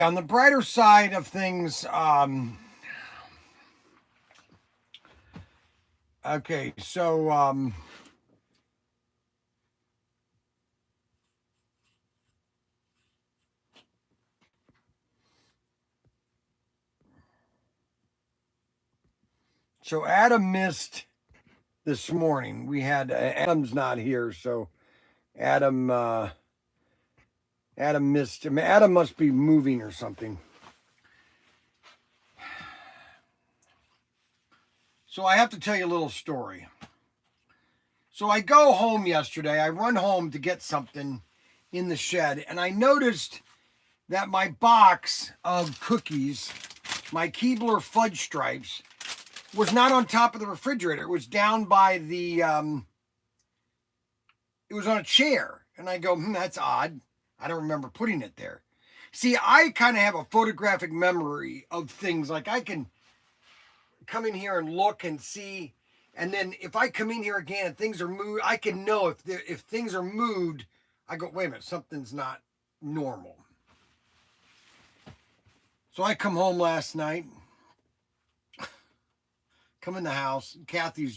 on the brighter side of things, okay, so Adam missed this morning. We had Adam's not here, so Adam Adam missed him. Adam must be moving or something. So I have to tell you a little story. So I go home yesterday. I run home to get something in the shed, and I noticed that my box of cookies, my Keebler fudge stripes, was not on top of the refrigerator. It was down by the, it was on a chair. And I go, that's odd. I don't remember putting it there. See, I kind of have a photographic memory of things. Like I can come in here and look and see. And then if I come in here again and things are moved, I can know if things are moved, I go, wait a minute, something's not normal. So I come home last night, come in the house. Kathy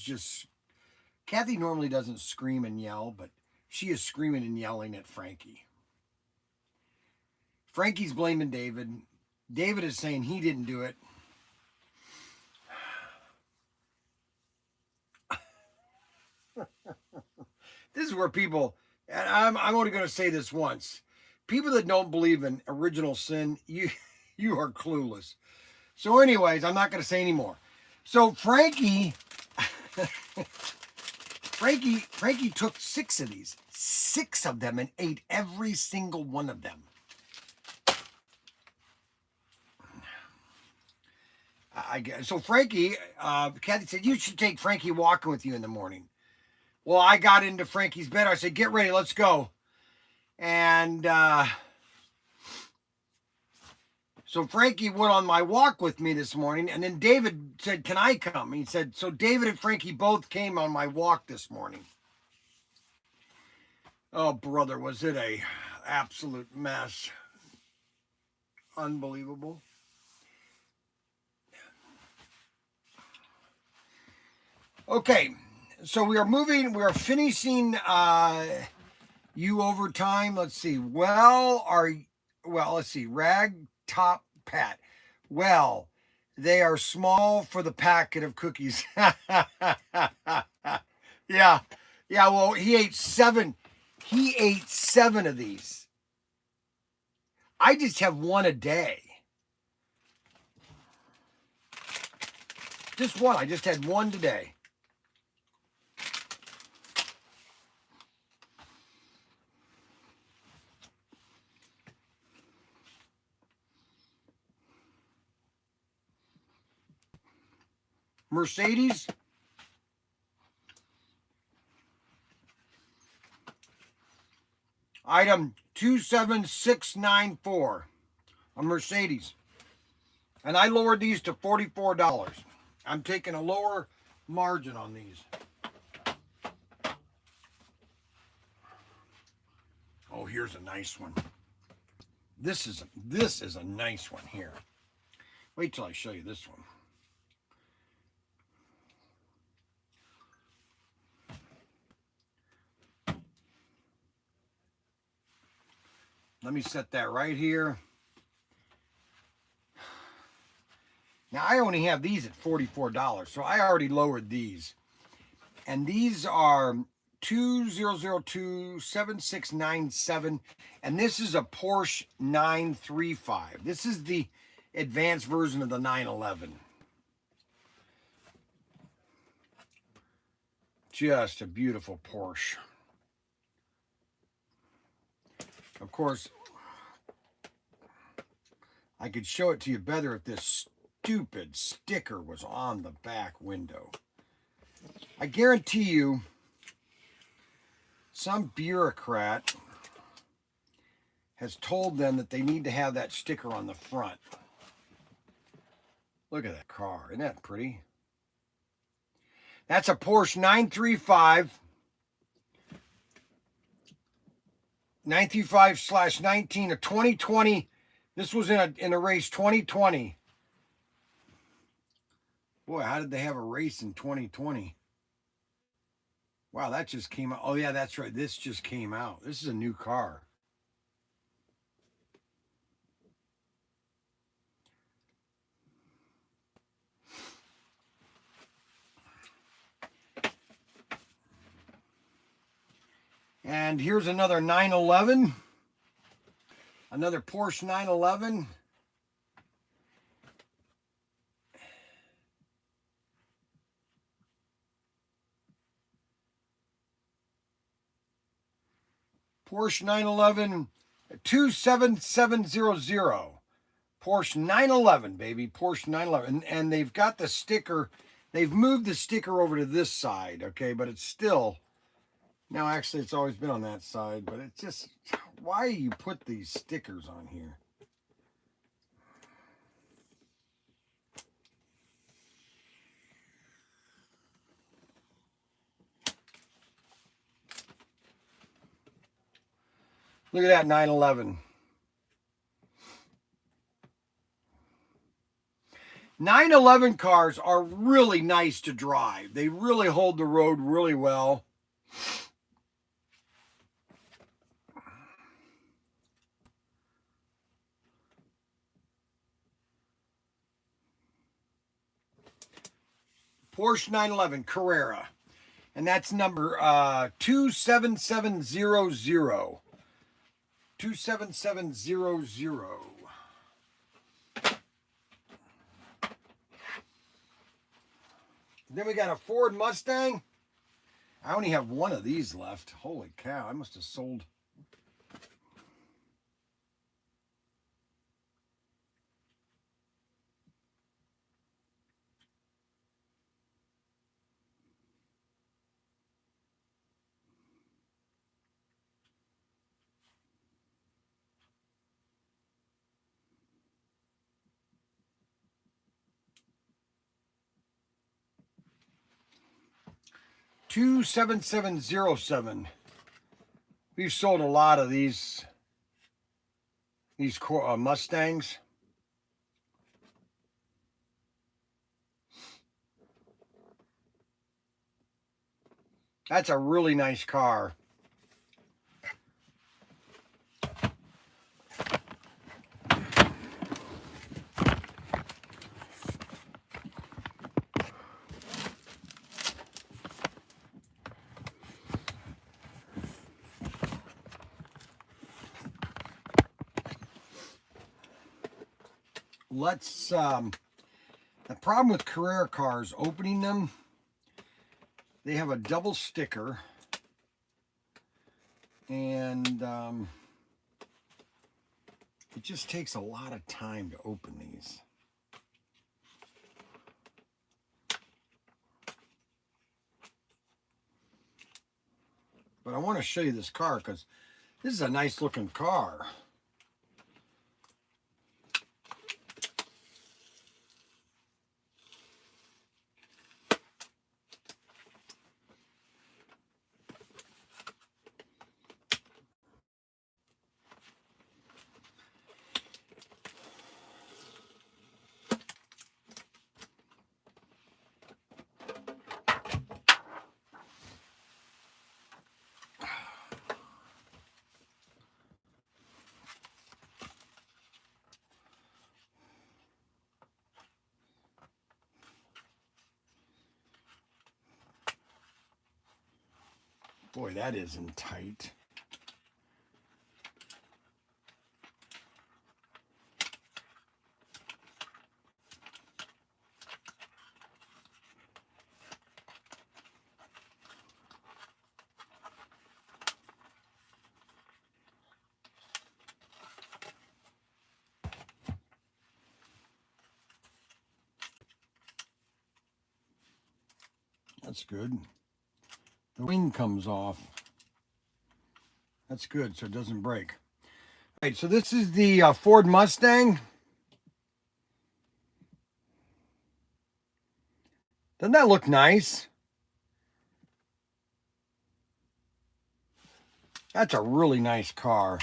normally doesn't scream and yell, but she is screaming and yelling at Frankie. Frankie's blaming David. David is saying he didn't do it. This is where people, and I'm only going to say this once. People that don't believe in original sin, you are clueless. So anyways, I'm not going to say anymore. So Frankie took 6 of these, 6 of them, and ate every single one of them. So Frankie, Kathy said, you should take Frankie walking with you in the morning. Well, I got into Frankie's bed. I said, get ready, let's go. And so Frankie went on my walk with me this morning. And then David said, can I come? He said, so David and Frankie both came on my walk this morning. Oh, brother, was it a absolute mess. Unbelievable. Okay, so we are finishing you over time. Let's see. Let's see. Rag Top Pat. Well, they are small for the packet of cookies. Yeah. Well, he ate 7 of these. I just have 1 a day. Just 1. I just had 1 today. Mercedes. Item 27694. A Mercedes. And I lowered these to $44. I'm taking a lower margin on these. Oh, here's a nice one. This is a nice one here. Wait till I show you this one. Let me set that right here. Now, I only have these at $44, so I already lowered these. And these are 2002-7697, and this is a Porsche 935. This is the advanced version of the 911. Just a beautiful Porsche. Of course, I could show it to you better if this stupid sticker was on the back window. I guarantee you, some bureaucrat has told them that they need to have that sticker on the front. Look at that car. Isn't that pretty? That's a Porsche 935. 935/19, a 2020 This was in a race 2020. Boy, how did they have a race in 2020? Wow, that just came out. Oh, yeah, that's right. This just came out. This is a new car. And here's another 911. Another Porsche 911. Porsche 911 27700. Porsche 911, baby. Porsche 911. And they've got the sticker. They've moved the sticker over to this side, okay? But it's still... Now, actually, it's always been on that side. But it's just... Why you put these stickers on here? Look at that 911. 911 cars are really nice to drive. They really hold the road really well. Porsche 911 Carrera. And that's number 27700. 27700. Then we got a Ford Mustang. I only have one of these left. Holy cow, I must have sold. Two 7707. We've sold a lot of these Mustangs. That's a really nice car. The problem with Carrera cars, opening them, they have a double sticker, and it just takes a lot of time to open these. But I want to show you this car because this is a nice looking car. Boy, that isn't tight. That's good. The wing comes off. That's good, so it doesn't break. All right, so this is the Ford Mustang. Doesn't that look nice? That's a really nice car.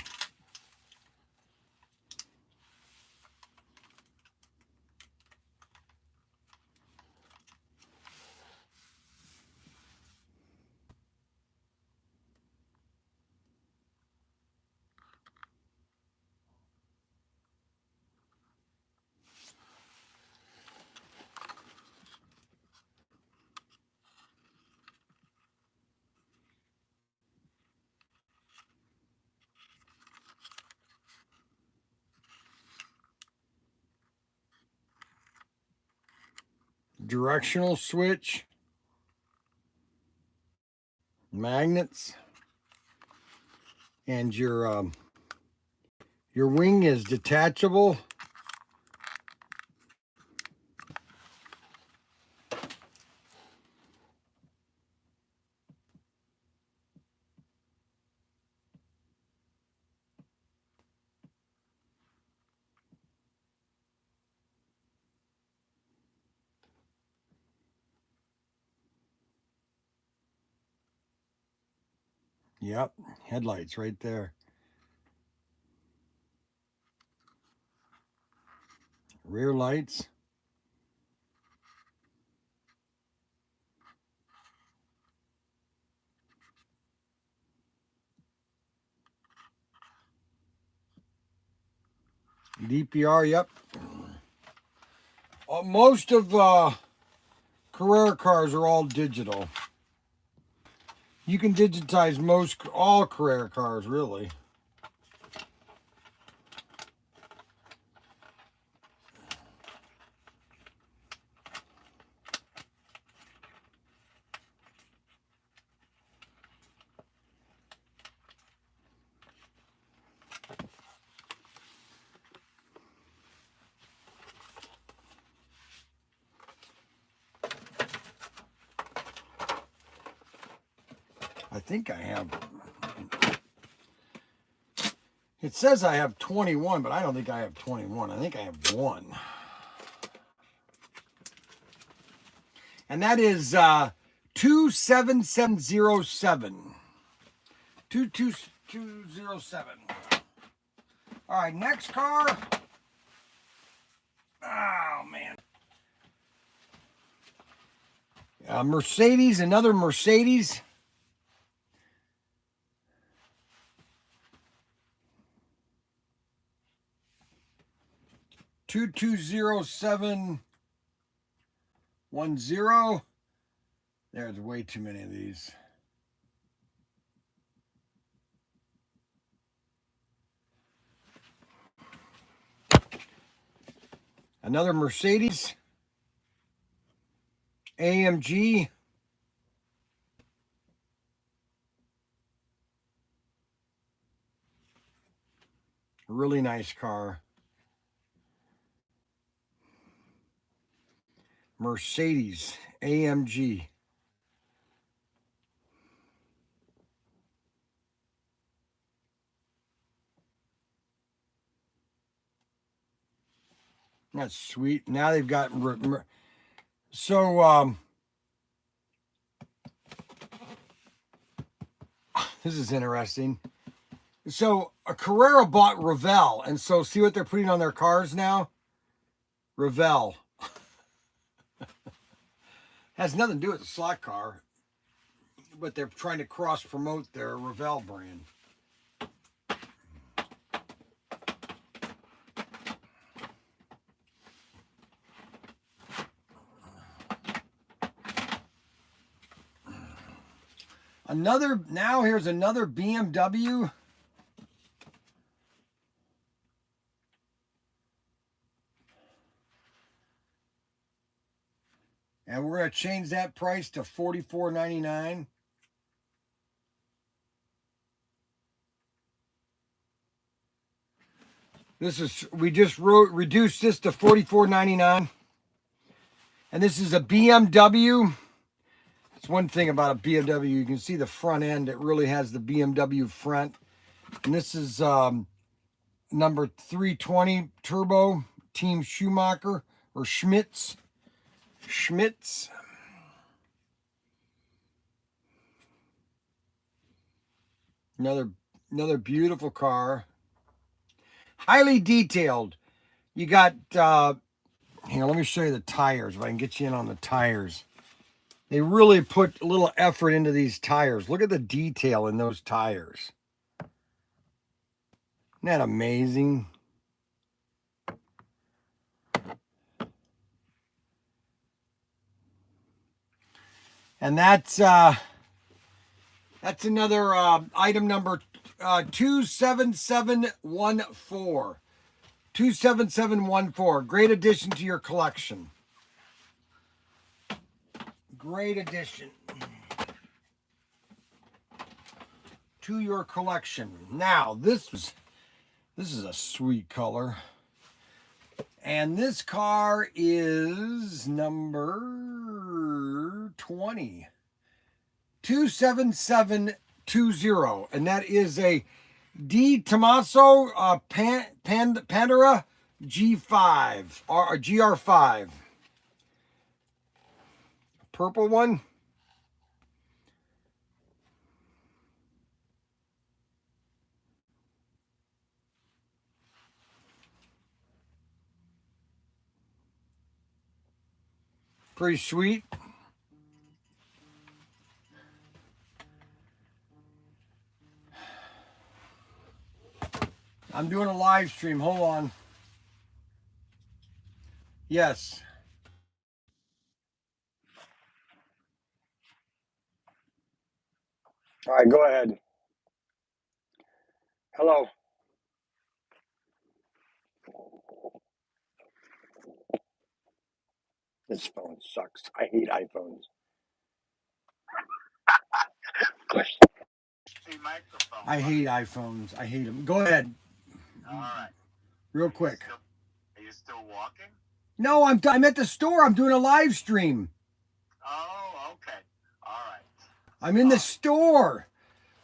directional switch, magnets, and your wing is detachable. Yep, headlights right there. Rear lights. DPR, yep. Most of Carrera cars are all digital. You can digitize all Carrera cars, really. I think I have. It says I have 21, but I don't think I have 21. I think I have one. And that is 27707. 22207. All right, next car. Oh, man. Mercedes, another Mercedes. Two 20710. There's way too many of these. Another Mercedes. AMG. Really nice car. Mercedes AMG. That's sweet. Now they've got this is interesting. So a Carrera bought Revell, and so see what they're putting on their cars now? Revell. Has nothing to do with the slot car, but they're trying to cross promote their Revell brand. Here's another BMW. And we're going to change that price to $44.99. We just reduced this to $44.99. And this is a BMW. It's one thing about a BMW. You can see the front end. It really has the BMW front. And this is number 320 Turbo, Team Schumacher or Schmitz. Another beautiful car. Highly detailed. You got, here, let me show you the tires, if I can get you in on the tires. They really put a little effort into these tires. Look at the detail in those tires. Isn't that amazing? And that's another item number 27714. 27714. Great addition to your collection. great addition to your collection. Now, this is a sweet color. And this car is number 20. 27720. And that is a D. Tommaso Pandora G5 or GR5. Purple one. Pretty sweet. I'm doing a live stream. Hold on. Yes. All right, go ahead. Hello. This phone sucks. I hate iPhones. I hate iPhones. I hate them. Go ahead. All right. Real quick. Are you still walking? No, I'm at the store. I'm doing a live stream. Oh, okay. All right. I'm in the store.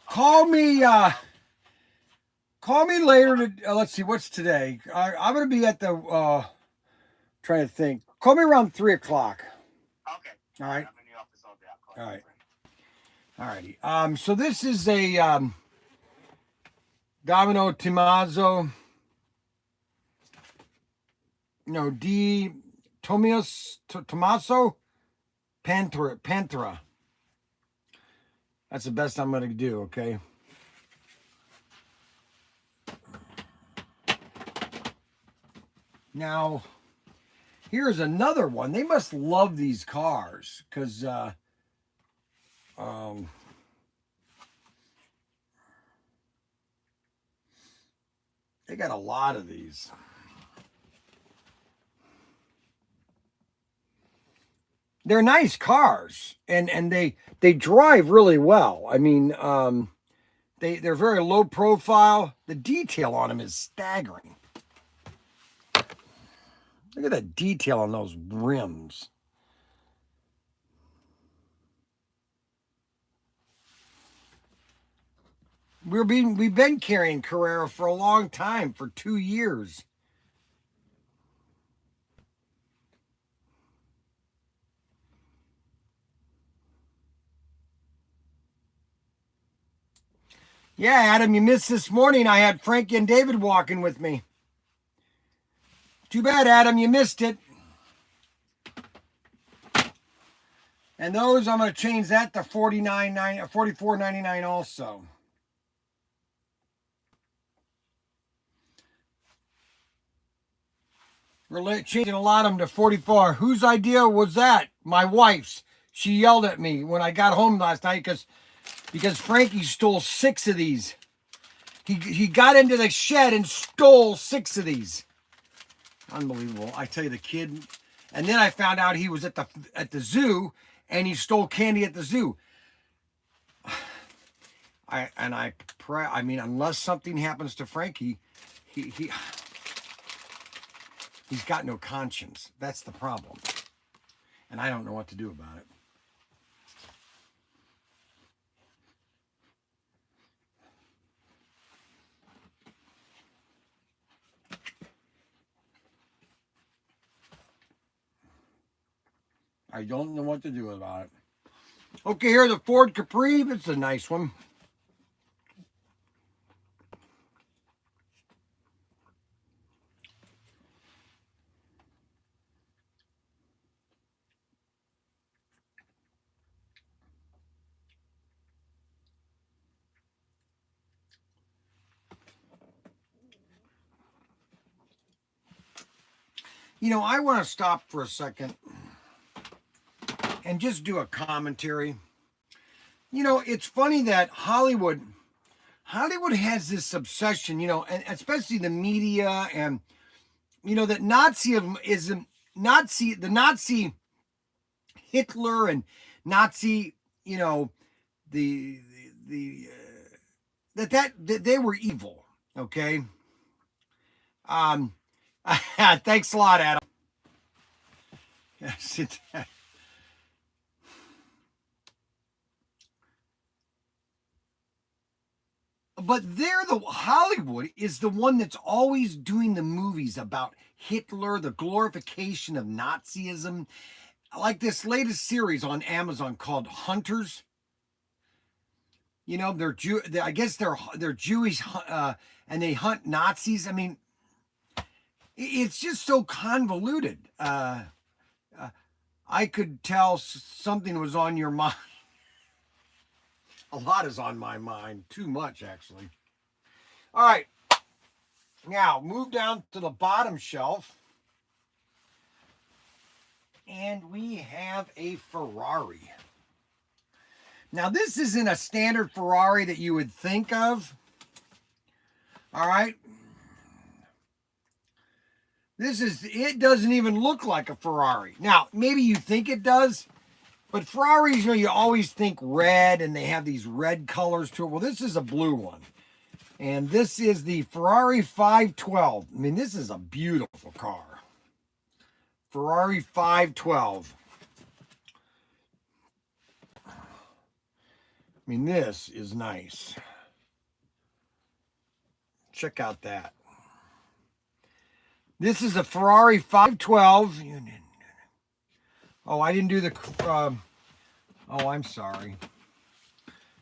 Call me later. Let's see, what's today? I'm going to be at the, trying to think. Call me around 3 o'clock. Okay. All right. I'm in the office all day. I'll call All you. right. All righty. So this is a Domino Tommaso. No, D. Tommaso Panthera. That's the best I'm going to do, okay? Now, here's another one. They must love these cars because they got a lot of these. They're nice cars, and they drive really well. I mean, they're very low profile. The detail on them is staggering. Look at the detail on those rims. We've been carrying Carrera for a long time, for 2 years. Yeah, Adam, you missed this morning. I had Frankie and David walking with me. Too bad, Adam, you missed it. And those, I'm going to change that to $44.99 also. We're changing a lot of them to 44. Whose idea was that? My wife's. She yelled at me when I got home last night because Frankie stole 6 of these. He got into the shed and stole 6 of these. Unbelievable. I tell you, the kid. And then I found out he was at the zoo and he stole candy at the zoo. I mean, unless something happens to Frankie, he's got no conscience. That's the problem. And I don't know what to do about it. I don't know what to do about it. Okay, here's the Ford Capri. It's a nice one. You know, I want to stop for a second and just do a commentary. You know, it's funny that Hollywood has this obsession, you know, and especially the media and, you know, that the Nazi Hitler and Nazi, the that they were evil. Okay. Thanks a lot, Adam. Sit down. But Hollywood is the one that's always doing the movies about Hitler, the glorification of Nazism. Like this latest series on Amazon called Hunters. I guess they're Jewish, and they hunt Nazis. I mean, it's just so convoluted. I could tell something was on your mind. A lot is on my mind. Too much, actually. All right. Now, move down to the bottom shelf. And we have a Ferrari. Now, this isn't a standard Ferrari that you would think of. All right. It doesn't even look like a Ferrari. Now, maybe you think it does, but Ferraris, you always think red and they have these red colors to it. Well, this is a blue one. And this is the Ferrari 512. I mean, this is a beautiful car. Ferrari 512. I mean, this is nice. Check out that. This is a Ferrari 512. Oh, I didn't do the... oh, I'm sorry.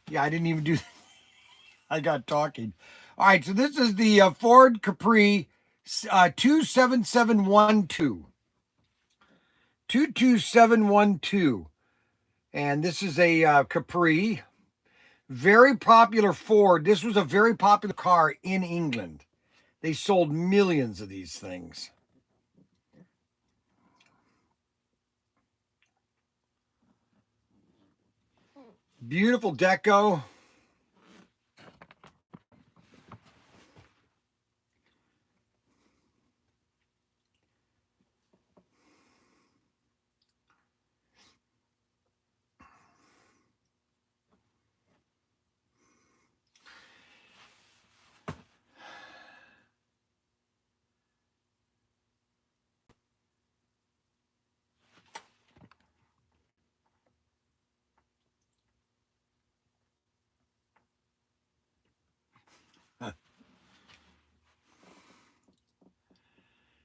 Yeah, I didn't even do... I got talking. All right, so this is the Ford Capri 27712. 22712. And this is a Capri. Very popular Ford. This was a very popular car in England. They sold millions of these things. Beautiful deco.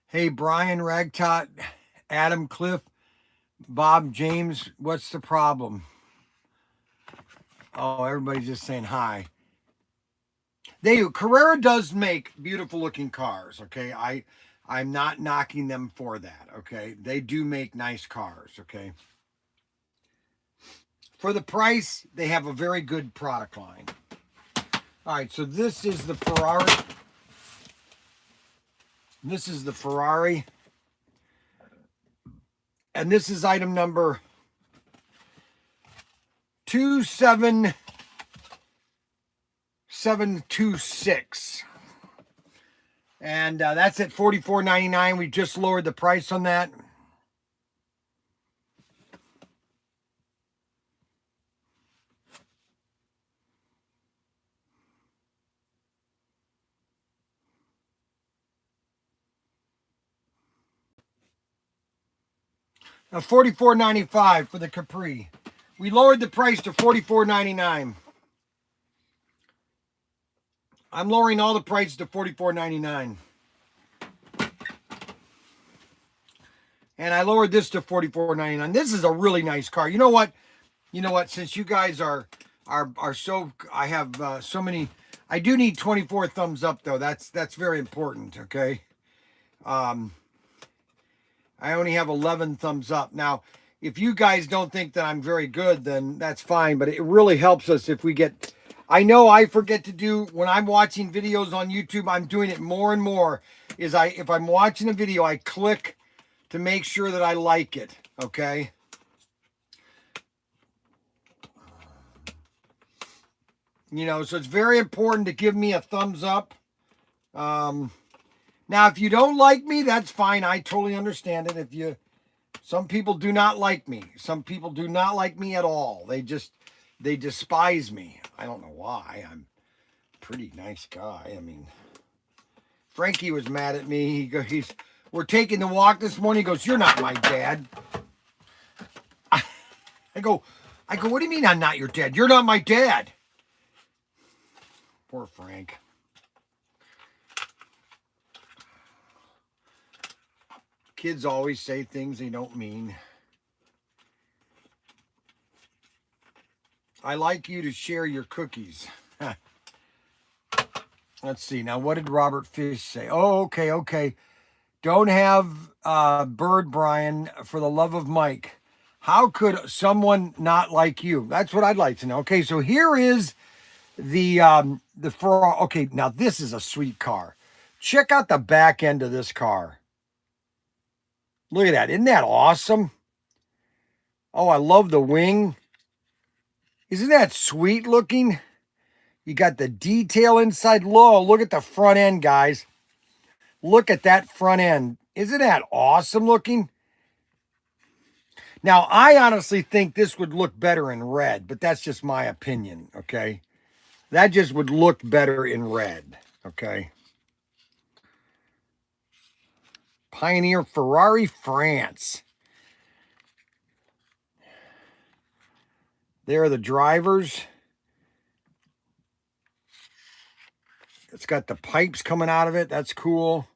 Hey, Brian, Ragtot, Adam, Cliff, Bob, James, what's the problem? Oh, everybody's just saying hi. They do. Carrera does make beautiful looking cars, okay? I'm not knocking them for that, okay? They do make nice cars, okay? For the price, they have a very good product line. All right, so this is the Ferrari. This is the Ferrari. And this is item number 27726. And that's at $44.99. We just lowered the price on that. $44.95 for the Capri. We lowered the price to $44.99. I'm lowering all the prices to $44.99. And I lowered this to $44.99. This is a really nice car. You know what? Since you guys are so, I have so many. I do need 24 thumbs up though. That's very important. Okay. I only have 11 thumbs up. Now, if you guys don't think that I'm very good, then that's fine. But it really helps us if we get... I know I forget to do... When I'm watching videos on YouTube, I'm doing it more and more. If I'm watching a video, I click to make sure that I like it. Okay? So it's very important to give me a thumbs up. Now, if you don't like me, that's fine. I totally understand it. If you Some people do not like me. Some people do not like me at all. They despise me. I don't know why. I'm a pretty nice guy. I mean, Frankie was mad at me. We're taking the walk this morning. He goes, "You're not my dad." I go, "What do you mean I'm not your dad? You're not my dad." Poor Frank. Kids always say things they don't mean. I like you to share your cookies. Let's see. Now, what did Robert Fish say? Oh, okay. Don't have Bird, Brian, for the love of Mike. How could someone not like you? That's what I'd like to know. Okay, so here is the Ferrari. Okay, now this is a sweet car. Check out the back end of this car. Look at that. Isn't that awesome? Oh, I love the wing. Isn't that sweet looking? You got the detail inside. Look at the front end, guys. Look at that front end. Isn't that awesome looking? Now, I honestly think this would look better in red, but that's just my opinion, okay? That just would look better in red, okay? Pioneer Ferrari, France. There are the drivers. It's got the pipes coming out of it. That's cool.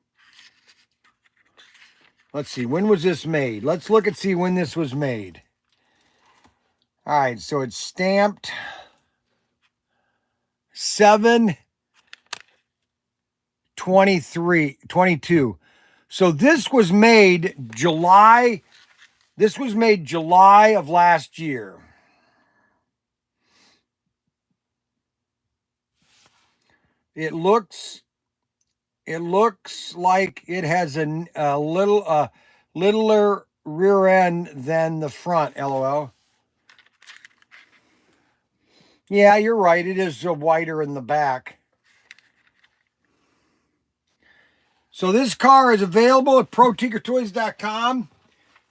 Let's see. When was this made? Let's look and see when this was made. All right. So it's stamped 7/23/22. So this was made July. This was made July of last year. It looks like it has a littler rear end than the front, LOL. Yeah, you're right. It is wider in the back. So this car is available at ProTinkerToys.com.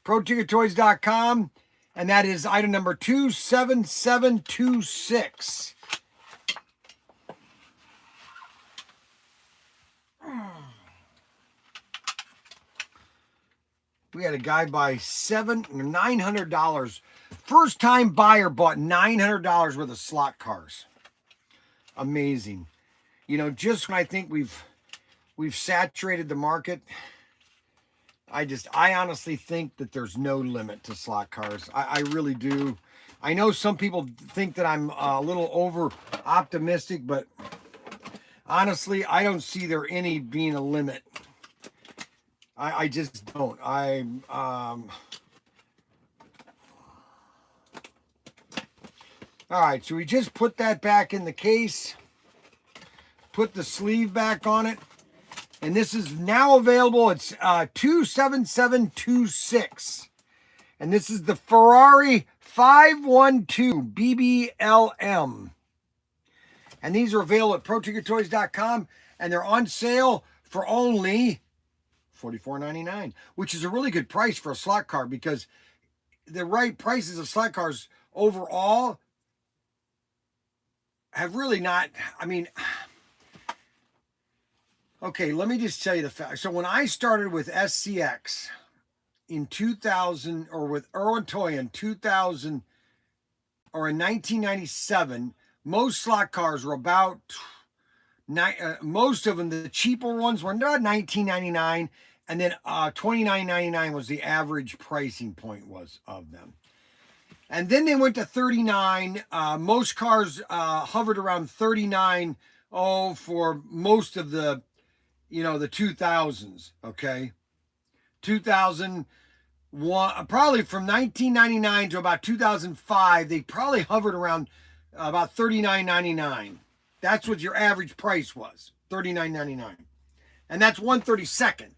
ProTinkerToys.com. And that is item number 27726. We had a guy buy $900. First time buyer bought $900 worth of slot cars. Amazing. You know, just when I think we've saturated the market, I honestly think that there's no limit to slot cars. I really do. I know some people think that I'm a little over optimistic, but honestly, I don't see there any being a limit. I just don't. All right, so we just put that back in the case. Put the sleeve back on it. And this is now available. It's 27726. And this is the Ferrari 512 BBLM. And these are available at ProTinkerToys.com. And they're on sale for only $44.99, which is a really good price for a slot car, because the right prices of slot cars overall have really not, I mean, okay, let me just tell you the fact. So when I started with SCX in 2000, or with Erwin Toya in 2000, or in 1997, most slot cars were about, most of them, the cheaper ones were about $19.99. And then $29.99 was the average pricing point was of them. And then they went to $39. Most cars hovered around $39 for most of the, the 2000s, okay? 2001, probably from 1999 to about 2005, they probably hovered around about $39.99. That's what your average price was, $39.99. And that's 1/32.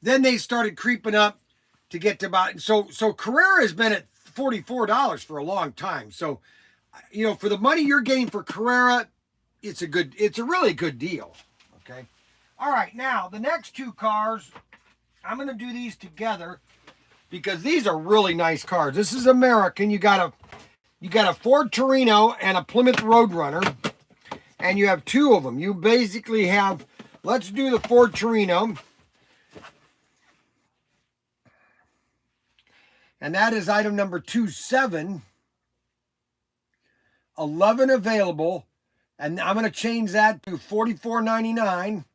Then they started creeping up to get to about, so Carrera has been at $44 for a long time. So, for the money you're getting for Carrera, it's a really good deal. Okay. All right. Now the next two cars, I'm going to do these together. because these are really nice cars. This is American. You got a Ford Torino and a Plymouth Roadrunner, and you have two of them. You basically have, let's do the Ford Torino. And that is item number 27. 11 available. And I'm going to change that to $44.99.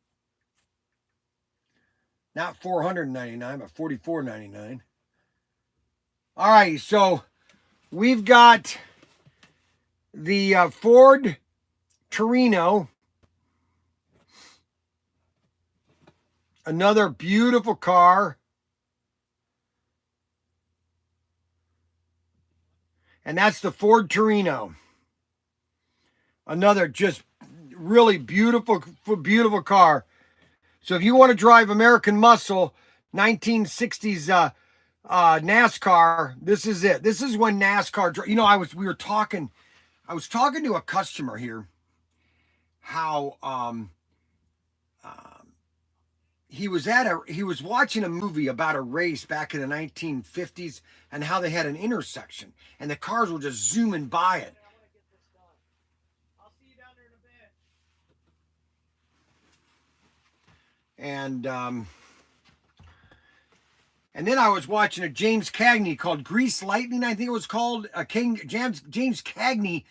Not $499, but $44.99. All right, so we've got the Ford Torino. Another beautiful car. And that's the Ford Torino. Another just really beautiful, beautiful car. So if you want to drive American muscle, 1960s NASCAR, this is it. This is when NASCAR, you know, I was talking to a customer here, how he was watching a movie about a race back in the 1950s and how they had an intersection and the cars were just zooming by it. And then I was watching a James Cagney called Grease Lightning, I think it was called, James Cagney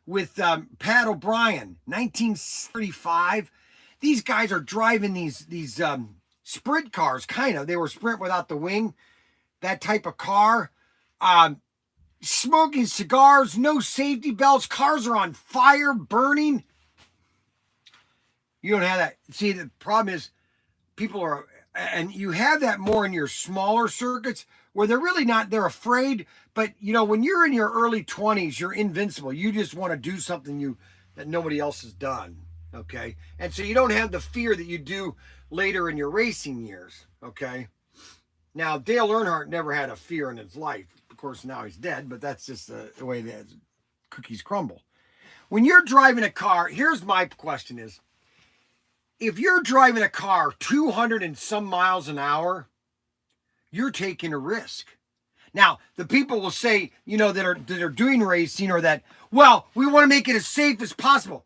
with Pat O'Brien, 1935. These guys are driving these sprint cars, kind of. They were sprint without the wing, that type of car. Smoking cigars, no safety belts, cars are on fire, burning. You don't have that. See, the problem is people are, and you have that more in your smaller circuits where they're really not, they're afraid. But, you know, when you're in your early 20s, you're invincible. You just want to do something that nobody else has done. Okay. And so you don't have the fear that you do later in your racing years. Okay. Now, Dale Earnhardt never had a fear in his life. Of course, now he's dead, but that's just the way that cookies crumble. When you're driving a car, here's my question is, if you're driving a car 200 and some miles an hour, you're taking a risk. Now, the people will say, you know, that are doing racing or that, well, we want to make it as safe as possible.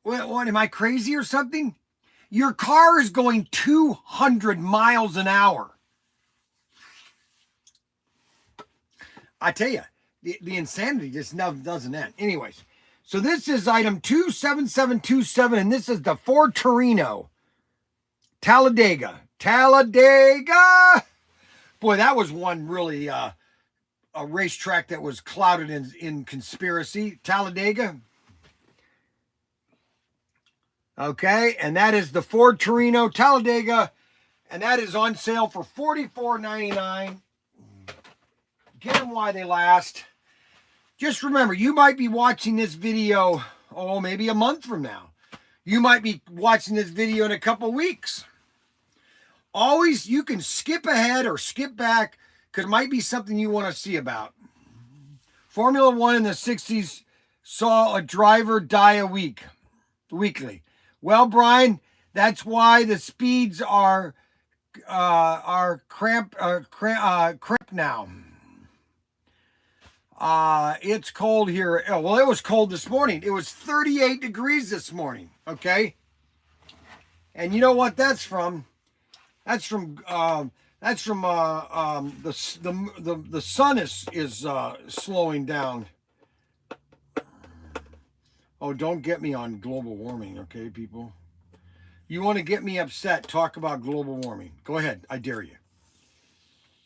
What, am I crazy or something? Your car is going 200 miles an hour. I tell you, the insanity just doesn't end. Anyways, so this is item 27727, and this is the Ford Torino. Talladega. Boy, that was one really a racetrack that was clouded in conspiracy. Talladega. Okay, and that is the Ford Torino Talladega, and that is on sale for $44.99. Get them while they last. Just remember, you might be watching this video, maybe a month from now. You might be watching this video in a couple weeks. Always, you can skip ahead or skip back because it might be something you want to see about. Formula One in the 60s saw a driver die weekly. Well, Brian, that's why the speeds are cramped now. It's cold here. Oh, well, it was cold this morning. It was 38 degrees this morning. Okay. And you know what that's from? The sun is slowing down. Oh, don't get me on global warming, okay, people? You want to get me upset, talk about global warming. Go ahead, I dare you.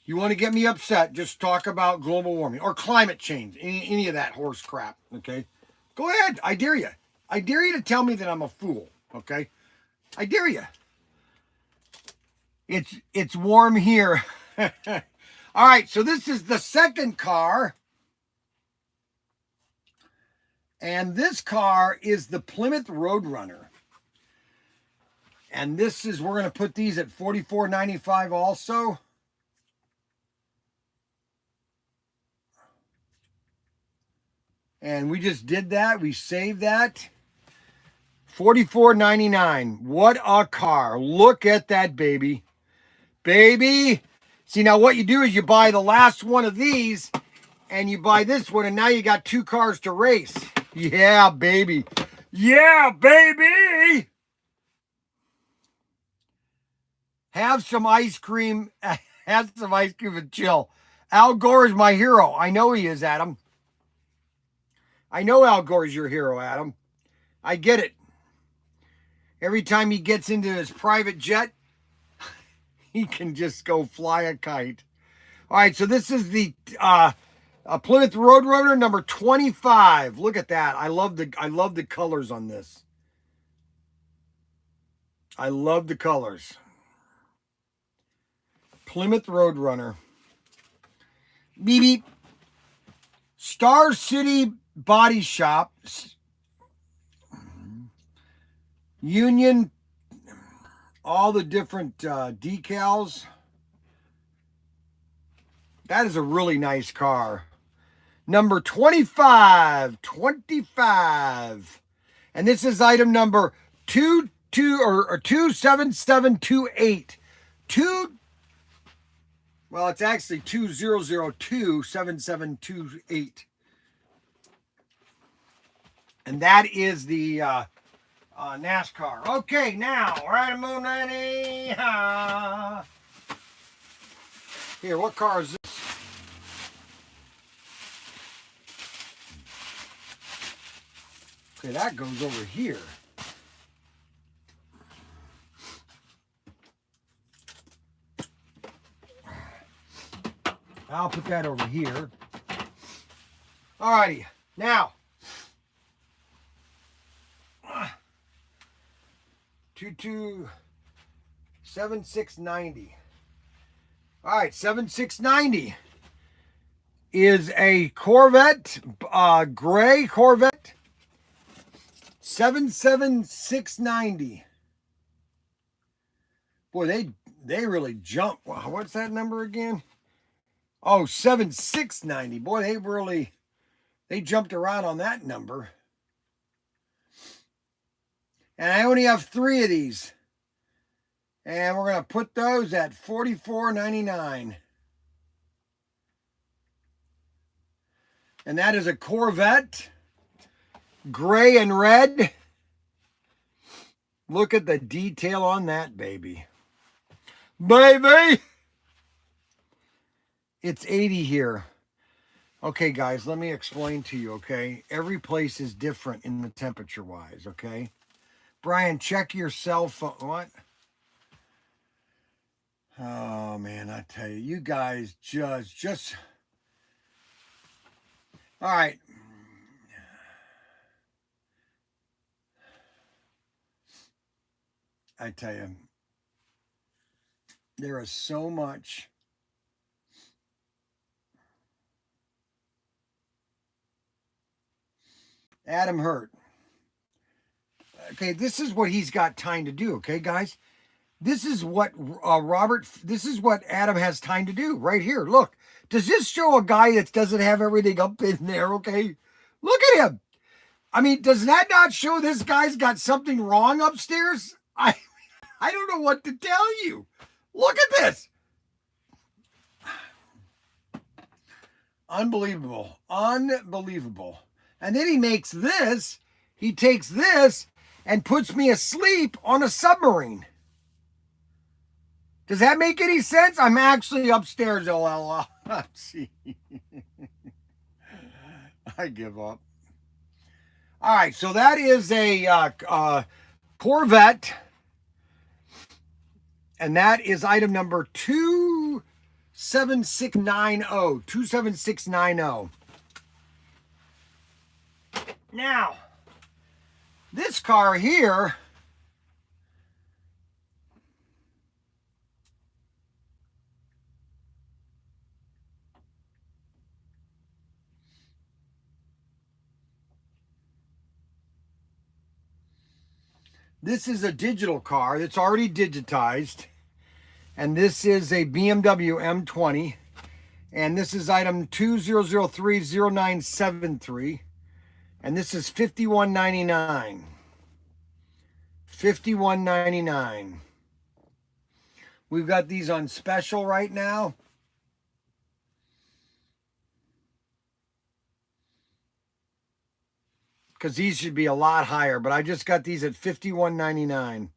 You want to get me upset, just talk about global warming or climate change, any of that horse crap, okay? Go ahead, I dare you. I dare you to tell me that I'm a fool, okay? I dare you. It's warm here. All right, so this is the second car. And this car is the Plymouth Roadrunner. And this is, we're going to put these at $44.95 also. And we just did that. We saved that. $44.99. What a car. Look at that baby. baby. See, now what you do is you buy the last one of these and you buy this one, and now you got 2 cars to race. Yeah, baby. Yeah, baby. Have some ice cream. Have some ice cream and chill. Al Gore is my hero. I know he is, Adam. I know Al Gore is your hero, Adam. I get it. Every time he gets into his private jet, he can just go fly a kite. All right, so this is the Plymouth Roadrunner number 25. Look at that. I love the colors on this. I love the colors. Plymouth Roadrunner. Beep beep. Star City Body Shop. Union. All the different decals. That is a really nice car. Number 25. 25. And this is item number 27728. Well, it's actually 20027728. And that is the NASCAR. Okay, now, right, I'm ready. Here, what car is this? Okay, that goes over here. I'll put that over here. Alrighty, now 7690. All right, 7690 is a Corvette, gray Corvette. 77690. Boy, they really jump. Wow, what's that number again? Oh, 7690. Boy, they jumped around on that number. And I only have 3 of these. And we're going to put those at $44.99. And that is a Corvette. Gray and red. Look at the detail on that baby. Baby! It's 80 here. Okay, guys, let me explain to you, okay? Every place is different in the temperature-wise, okay? Brian, check your cell phone. What? Oh, man, I tell you, you guys just... All right. I tell you, there is so much... Adam Hurt. Okay, this is what he's got time to do, okay, guys? This is what this is what Adam has time to do right here. Look, does this show a guy that doesn't have everything up in there, okay? Look at him. I mean, does that not show this guy's got something wrong upstairs? I don't know what to tell you. Look at this. Unbelievable. Unbelievable. And then he makes this, he takes this and puts me asleep on a submarine. Does that make any sense? I'm actually upstairs, LL. See. I give up. All right, so that is a Corvette. And that is item number 27690. 27690. Now, this car here, this is a digital car that's already digitized. And this is a BMW M20. And this is item 20030973. And this is $51.99. $51.99. We've got these on special right now. Because these should be a lot higher, but I just got these at $51.99.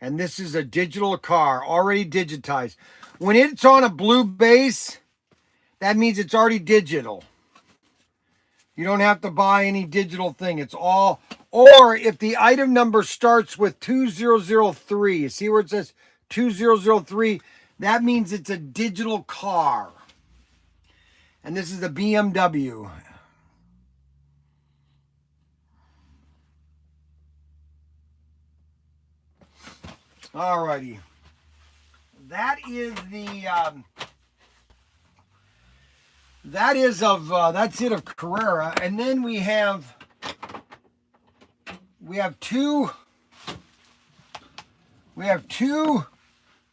And this is a digital car, already digitized. When it's on a blue base, that means it's already digital. You don't have to buy any digital thing. It's all, or if the item number starts with 2003, you see where it says 2003, that means it's a digital car. And this is the BMW. Alrighty. That is the that's it of Carrera, and then we have two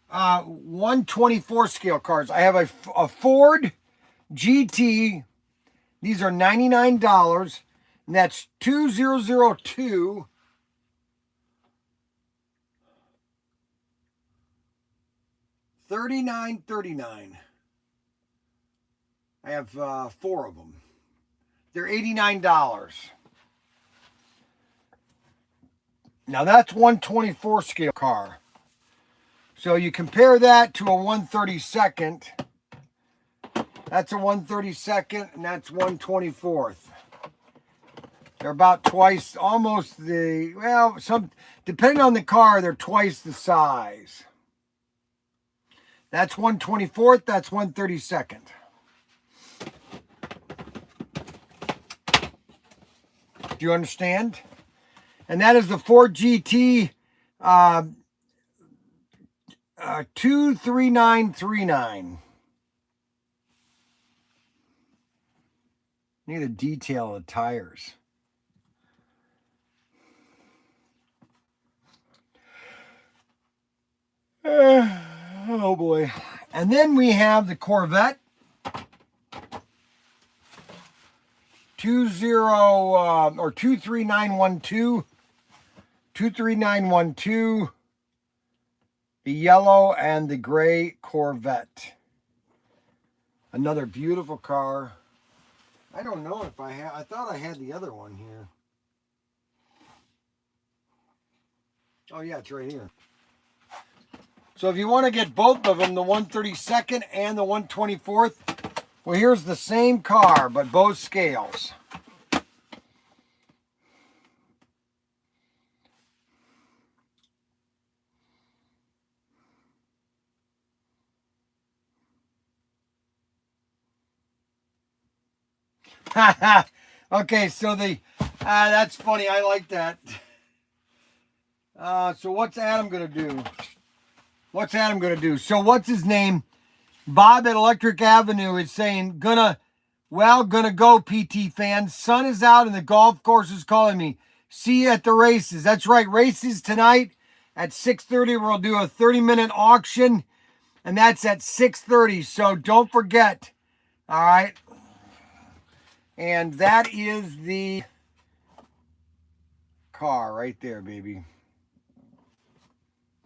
124 scale cars. I have a Ford GT. These are $99, and that's 2002. $39.39. I have 4 of them. They're $89. Now that's 124 scale car. So you compare that to a 132nd. That's a 132nd, and that's 124th. They're about twice, almost the, well, some, depending on the car, they're twice the size. That's 124th, that's 132nd. Do you understand? And that is the Ford GT 23939. Look at the detail of the tires. Oh boy. And then we have the Corvette 23912. 23912. The yellow and the gray Corvette. Another beautiful car. I don't know if I thought I had the other one here. Oh yeah, it's right here. So if you want to get both of them, the 132nd and the 124th, well, here's the same car, but both scales. Okay, so that's funny. I like that. So what's Adam gonna do? So what's his name? Bob at Electric Avenue is saying, gonna go, PT fans. Sun is out and the golf course is calling me. See you at the races. That's right, races tonight at 6:30. We'll do a 30-minute auction, and that's at 6:30. So don't forget. All right. And that is the car right there, baby.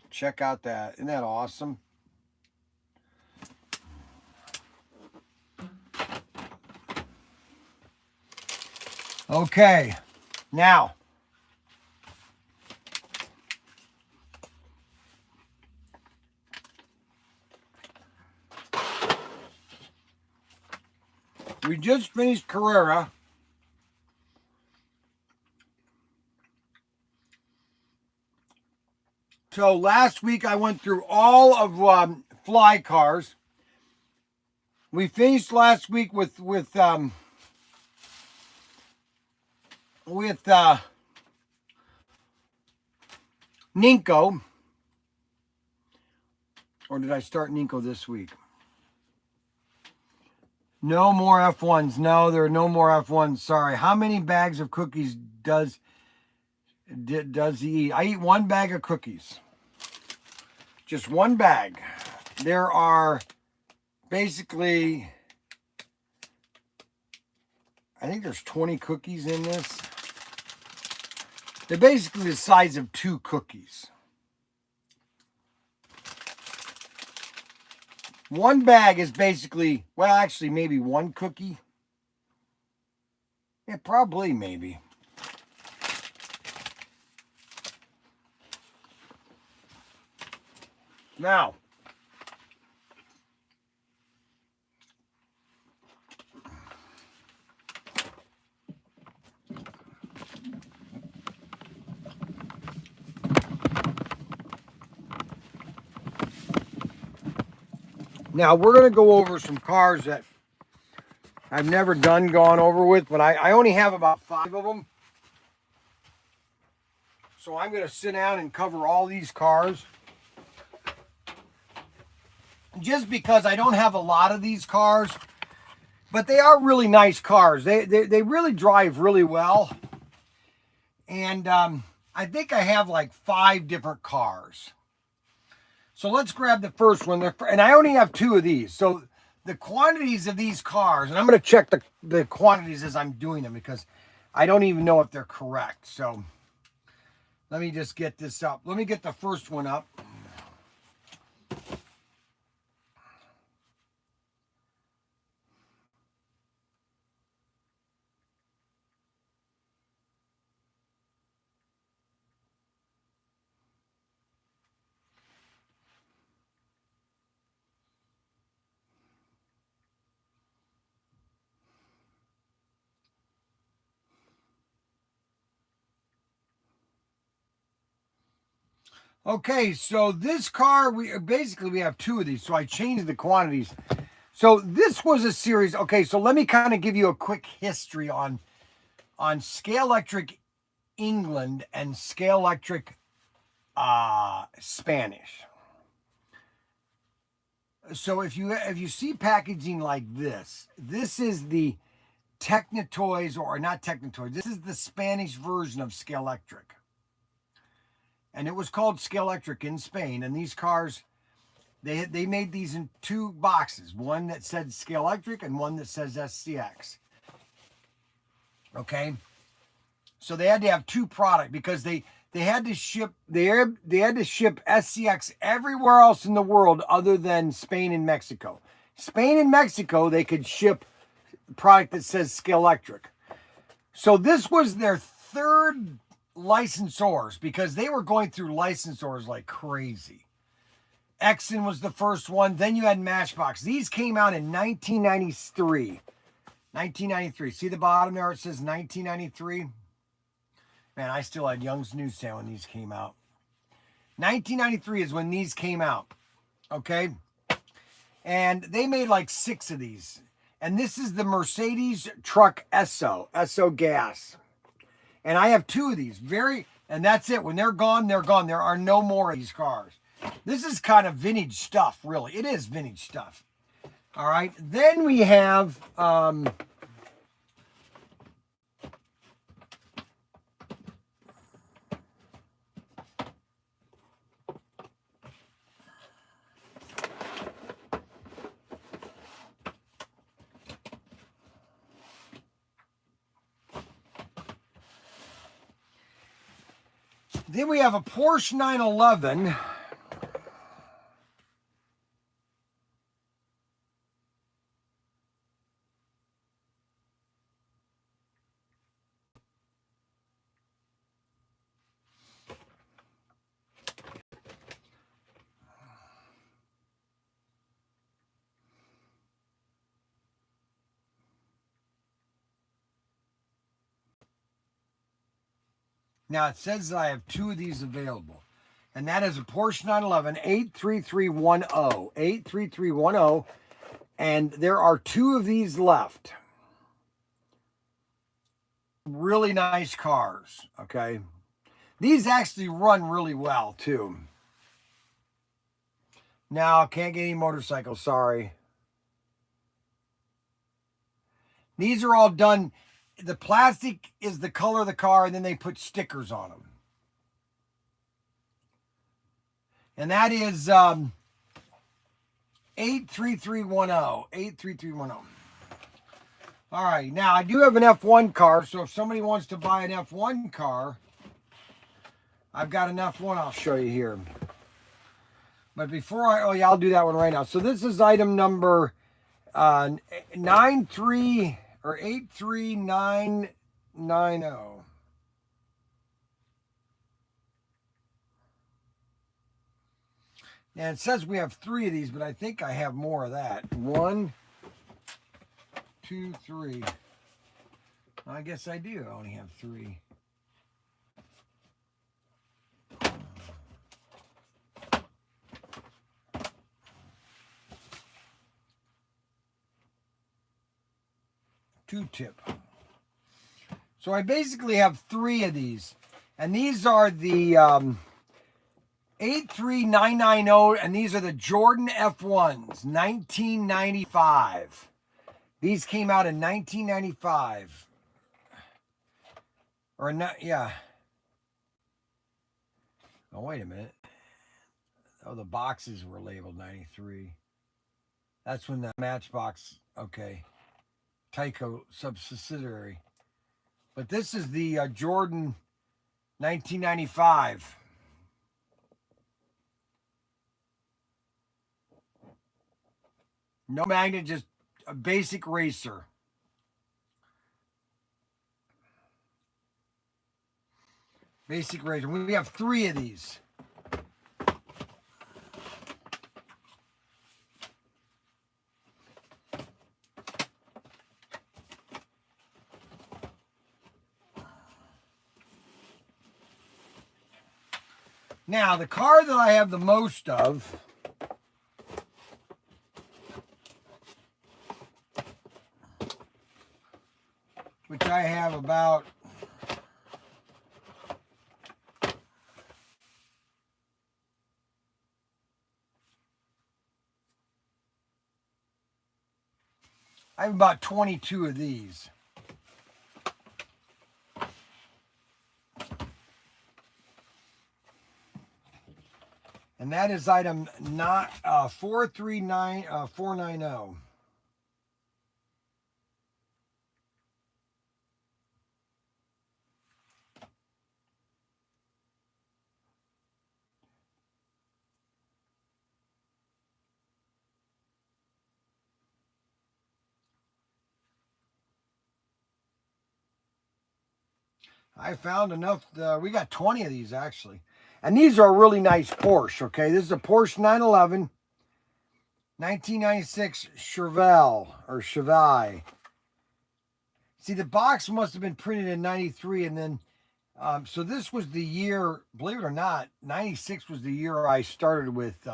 Check out that. Isn't that awesome? Okay. Now, we just finished Carrera. So last week I went through all of fly cars. We finished last week with Ninko. Or did I start Ninko this week? No more F1s. No, there are no more F1s. Sorry. How many bags of cookies does he eat? I eat 1 bag of cookies. Just 1 bag. There are basically, I think there's 20 cookies in this. They're basically the size of 2 cookies. One bag is basically, well, actually, maybe one cookie. Yeah, probably, maybe. Now, we're going to go over some cars that I've never gone over with, but I only have about 5 of them. So I'm going to sit down and cover all these cars. Just because I don't have a lot of these cars, but they are really nice cars. They really drive really well. And I think I have like 5 different cars. So let's grab the first one. And I only have 2 of these. So the quantities of these cars, and I'm going to check the quantities as I'm doing them because I don't even know if they're correct. So let me just get this up. Let me get the first one up. Okay, so this car, we have 2 of these, so I changed the quantities. So this was a series. Okay, so let me kind of give you a quick history on Scalextric England and Scalextric Spanish. So if you see packaging like this is the Technotoys, or not Technotoys. This is the Spanish version of Scalextric. And it was called Scalextric in Spain. And these cars, they made these in 2 boxes. One that said Scalextric and one that says SCX. Okay? So they had to have 2 products because they had to ship SCX everywhere else in the world other than Spain and Mexico. Spain and Mexico, they could ship product that says Scalextric. So this was their 3rd licensors because they were going through licensors like crazy. Exxon was the first one. Then you had Matchbox. These came out in 1993. 1993. See the bottom there? It says 1993. Man, I still had Young's Newsstand when these came out. 1993 is when these came out. Okay? And they made like 6 of these. And this is the Mercedes truck Esso gas. And I have 2 of these. And that's it. When they're gone, they're gone. There are no more of these cars. This is kind of vintage stuff, really. It is vintage stuff. All right. Then we have a Porsche 911. Now it says that I have 2 of these available. And that is a Porsche 911 83310. 83310. And there are 2 of these left. Really nice cars, okay? These actually run really well, too. Now, can't get any motorcycles, sorry. These are all done. The plastic is the color of the car, and then they put stickers on them. And that is 83310. 83310. All right, now I do have an F1 car, so if somebody wants to buy an F1 car, I've got an F1 I'll show you here. But before oh yeah, I'll do that one right now. So this is item number 93 or 83990. And it says we have 3 of these, but I think I have more of that. 1, 2, 3. I guess I do. I only have 3. Two-tip. So I basically have 3 of these. And these are the 83990, and these are the Jordan F1s, 1995. These came out in 1995. Or not, yeah. Oh, wait a minute. Oh, the boxes were labeled 93. That's when the Matchbox, okay. Tyco subsidiary. But this is the Jordan 1995. No magnet, just a basic racer. Basic racer. We have 3 of these. Now, the car that I have the most of which I have about I have about 22 of these. And that is item not 439490. I found enough. We got 20 of these actually. And these are a really nice Porsche, okay? This is a Porsche 911, 1996 Chevelle or Chevy. See, the box must have been printed in 93, and then, so this was the year, believe it or not, 96 was the year I started with,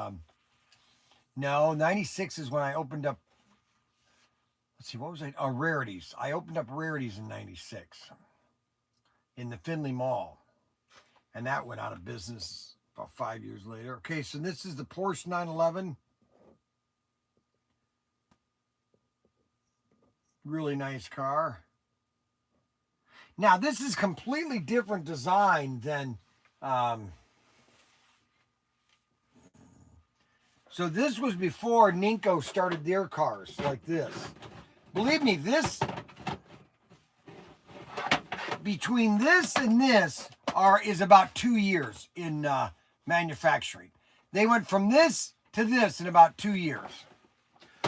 no, 96 is when I opened up, let's see, what was I? Oh, Rarities. I opened up Rarities in 96 in the Findlay Mall. And that went out of business about 5 years later. Okay, so this is the Porsche 911. Really nice car. Now, this is completely different design than... so this was before Ninko started their cars like this. Believe me, this... between this and this is about 2 years in manufacturing. They went from this to this in about 2 years.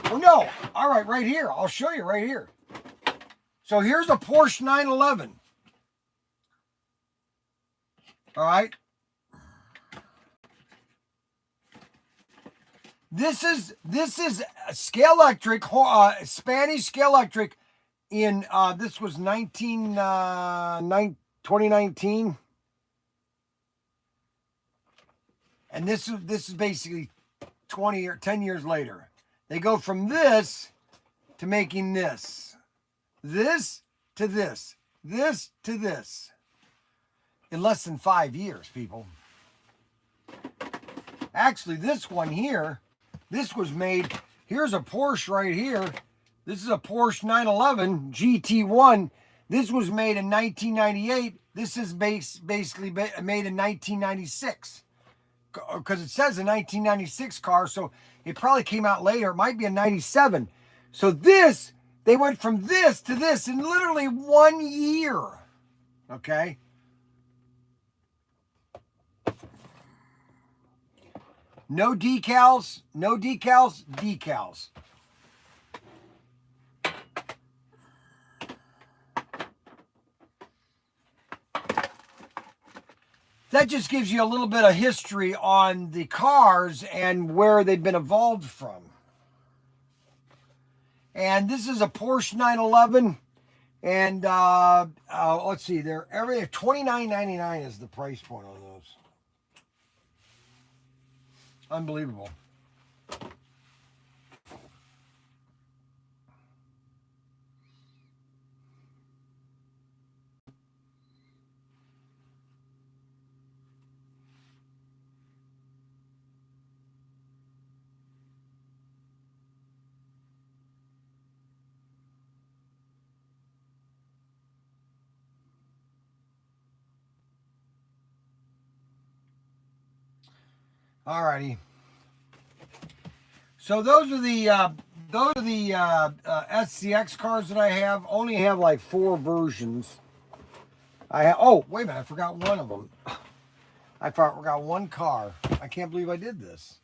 Oh no, all right, right here. I'll show you right here. So here's a Porsche 911. All right. This is Scalextric, Spanish Scalextric in, this was 2019. And this is basically 20 or 10 years later. They go from this to making this. This to this. This to this. In less than 5 years, people. Actually, this one here, this was made, here's a Porsche right here. This is a Porsche 911 GT1. This was made in 1998. This is basically made in 1996. Because it says a 1996 car, so it probably came out later. It might be a 97. So this, they went from this to this in literally 1 year. Okay? No decals, no decals, decals. That just gives you a little bit of history on the cars and where they've been evolved from. And this is a Porsche 911. And let's see, they're $29.99 is the price point on those. Unbelievable. Alrighty. So those are the SCX cars that I have. Only have like 4 versions. Oh, wait a minute, I forgot one of them. I forgot one car. I can't believe I did this.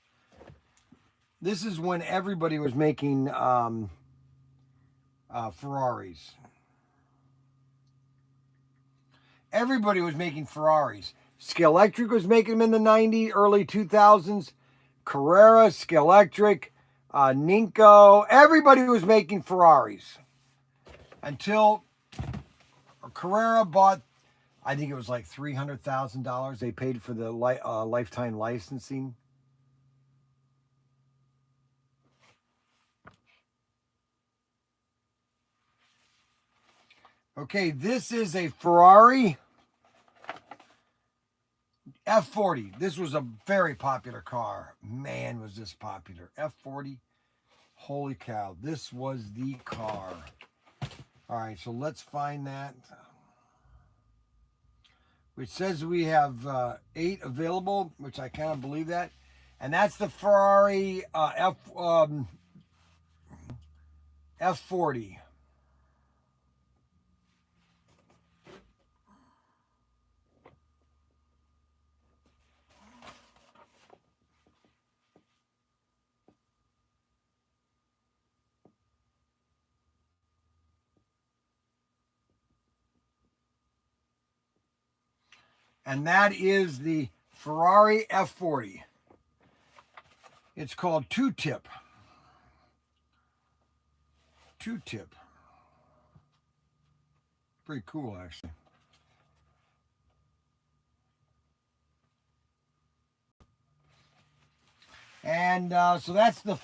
This is when everybody was making Ferraris. Everybody was making Ferraris. Scalextric was making them in the 90s, early 2000s. Carrera, Scalextric, Ninko. Everybody was making Ferraris. Until Carrera bought, I think it was like $300,000 they paid for the lifetime licensing. Okay, this is a Ferrari F40. This was a very popular car. Man, was this popular. F40. Holy cow. This was the car. All right, so let's find that. Which says we have 8 available, which I kind of believe that. And that's the Ferrari F40. And that is the Ferrari F40. It's called two-tip. Two-tip. Pretty cool, actually. And so that's the,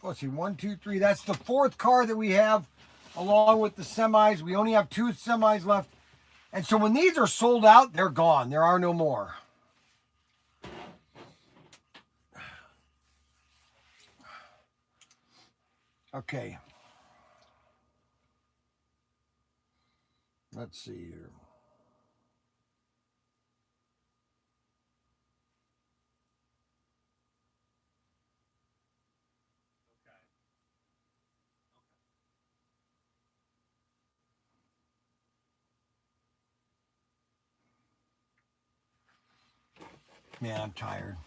let's see, 1, 2, 3. That's the 4th car that we have along with the semis. We only have 2 semis left. And so when these are sold out, they're gone. There are no more. Okay. Let's see here. Man, I'm tired.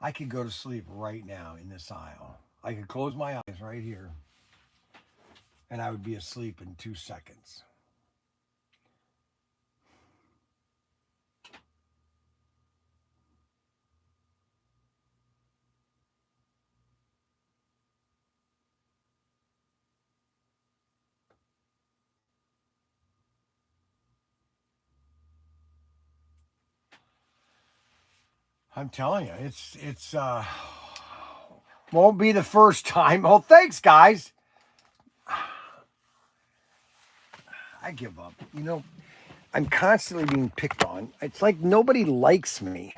I could go to sleep right now in this aisle. I could close my eyes right here, and I would be asleep in 2 seconds. I'm telling you, it's won't be the first time. Oh, thanks, guys. I give up. You know, I'm constantly being picked on. It's like nobody likes me.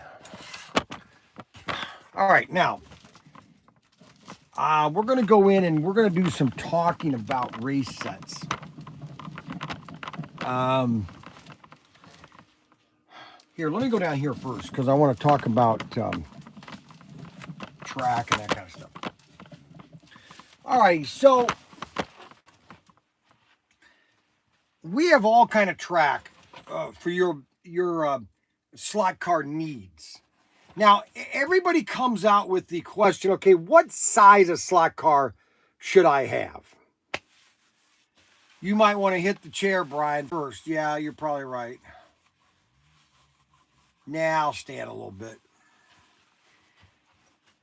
All right, now we're going to go in and we're going to do some talking about race sets. Here, let me go down here first because I want to talk about track and that kind of stuff. All right, so we have all kind of track for your slot car needs. Now, everybody comes out with the question, okay, what size of slot car should I have? You might want to hit the chair, Brian, first. Yeah, you're probably right. Now I'll stand a little bit.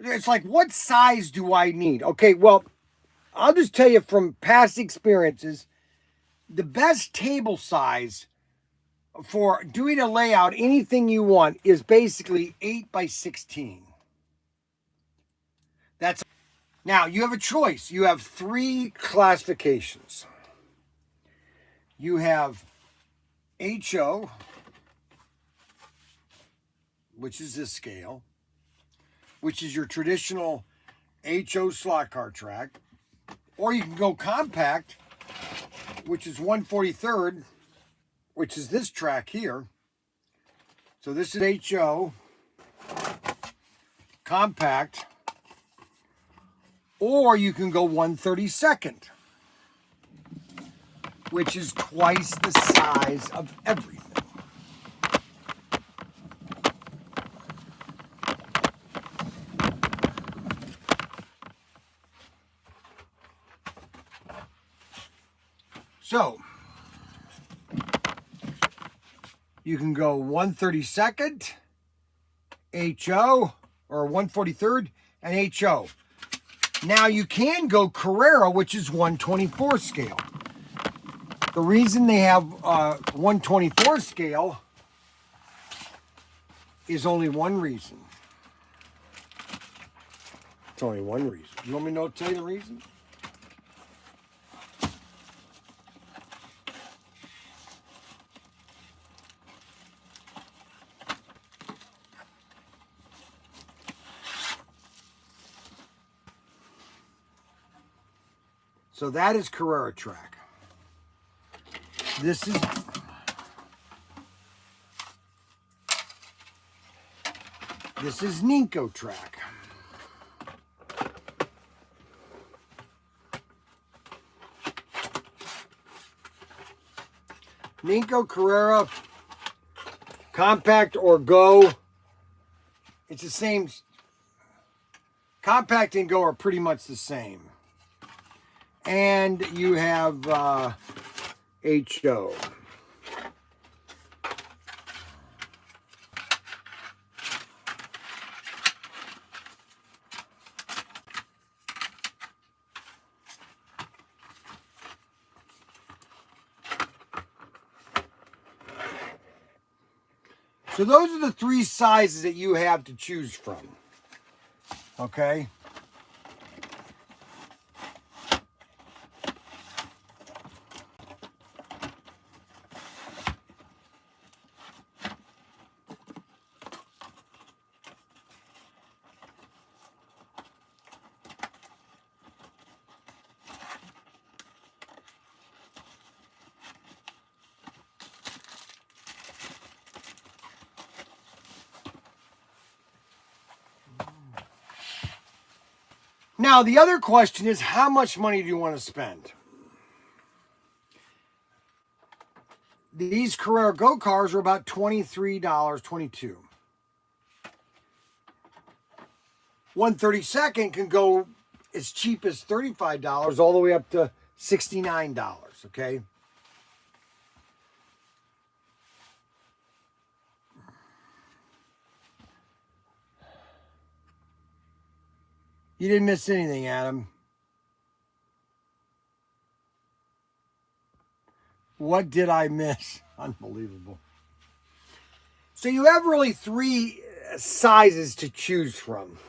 It's like, what size do I need? Okay, well, I'll just tell you from past experiences, the best table size for doing a layout, anything you want, is basically 8 by 16. That's now you have a choice. You have 3 classifications. You have HO, which is this scale, which is your traditional HO slot car track, or you can go compact, which is 1/43rd, which is this track here. So this is HO, compact, or you can go 1/32nd, which is twice the size of everything. So, you can go 1/32nd, HO, or 1/43rd, and HO. Now you can go Carrera, which is 1/24 scale. The reason they have 1/24 scale is only one reason. It's only one reason. You want me to tell you the reason? So that is Carrera track. This is Ninko track. Ninko, Carrera, compact or go. It's the same. Compact and go are pretty much the same. And you have HO. So those are the 3 sizes that you have to choose from. Okay? Now, the other question is, how much money do you want to spend? These Carrera Go cars are about $23, $22. 1/32nd can go as cheap as $35 all the way up to $69, okay? You didn't miss anything, Adam. What did I miss? Unbelievable. So you have really 3 sizes to choose from.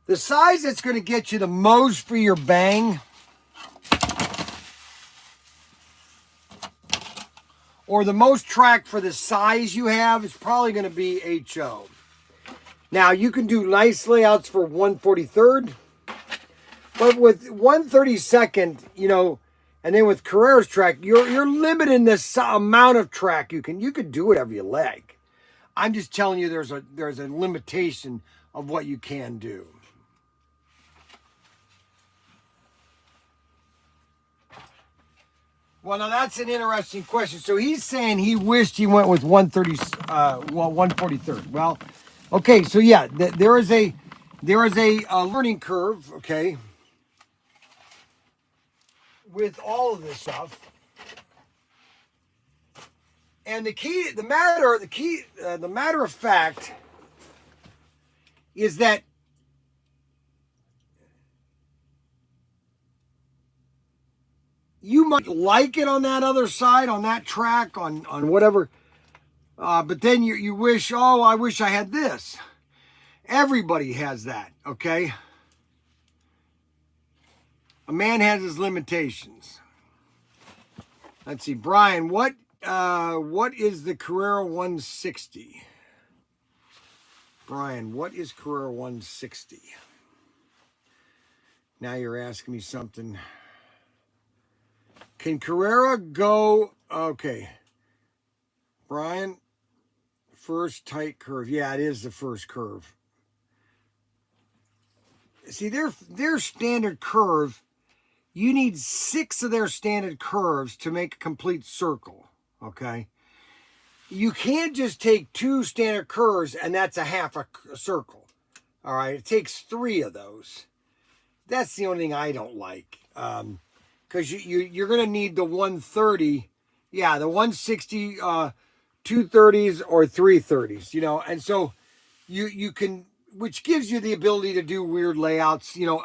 The size that's going to get you the most for your bang, or the most track for the size you have, is probably going to be HO. Now, you can do nice layouts for 1/43rd, but with 1/32nd, you know, and then with Carrera's track, you're limiting the amount of track you can. You can do whatever you like. I'm just telling you there's a limitation of what you can do. Well, now that's an interesting question. So he's saying he wished he went with 1/43rd. Well, Okay, so yeah, there is a learning curve. Okay, with all of this stuff, and the matter of fact is that you might like it on that other side, on that track, on whatever, but then you wish, oh, I wish I had this. Everybody has that, okay? A man has his limitations. Let's see, Brian, what is the Carrera 160? Brian, what is Carrera 160? Now you're asking me something. Can Carrera go? Okay, Brian, first tight curve. Yeah, it is the first curve. See, their standard curve, you need 6 of their standard curves to make a complete circle, okay? You can't just take 2 standard curves and that's a half a circle, all right? It takes 3 of those. That's the only thing I don't like, because you're going to need the 130, yeah, the 160, 230s or 330s, you know, and so you can, which gives you the ability to do weird layouts, you know.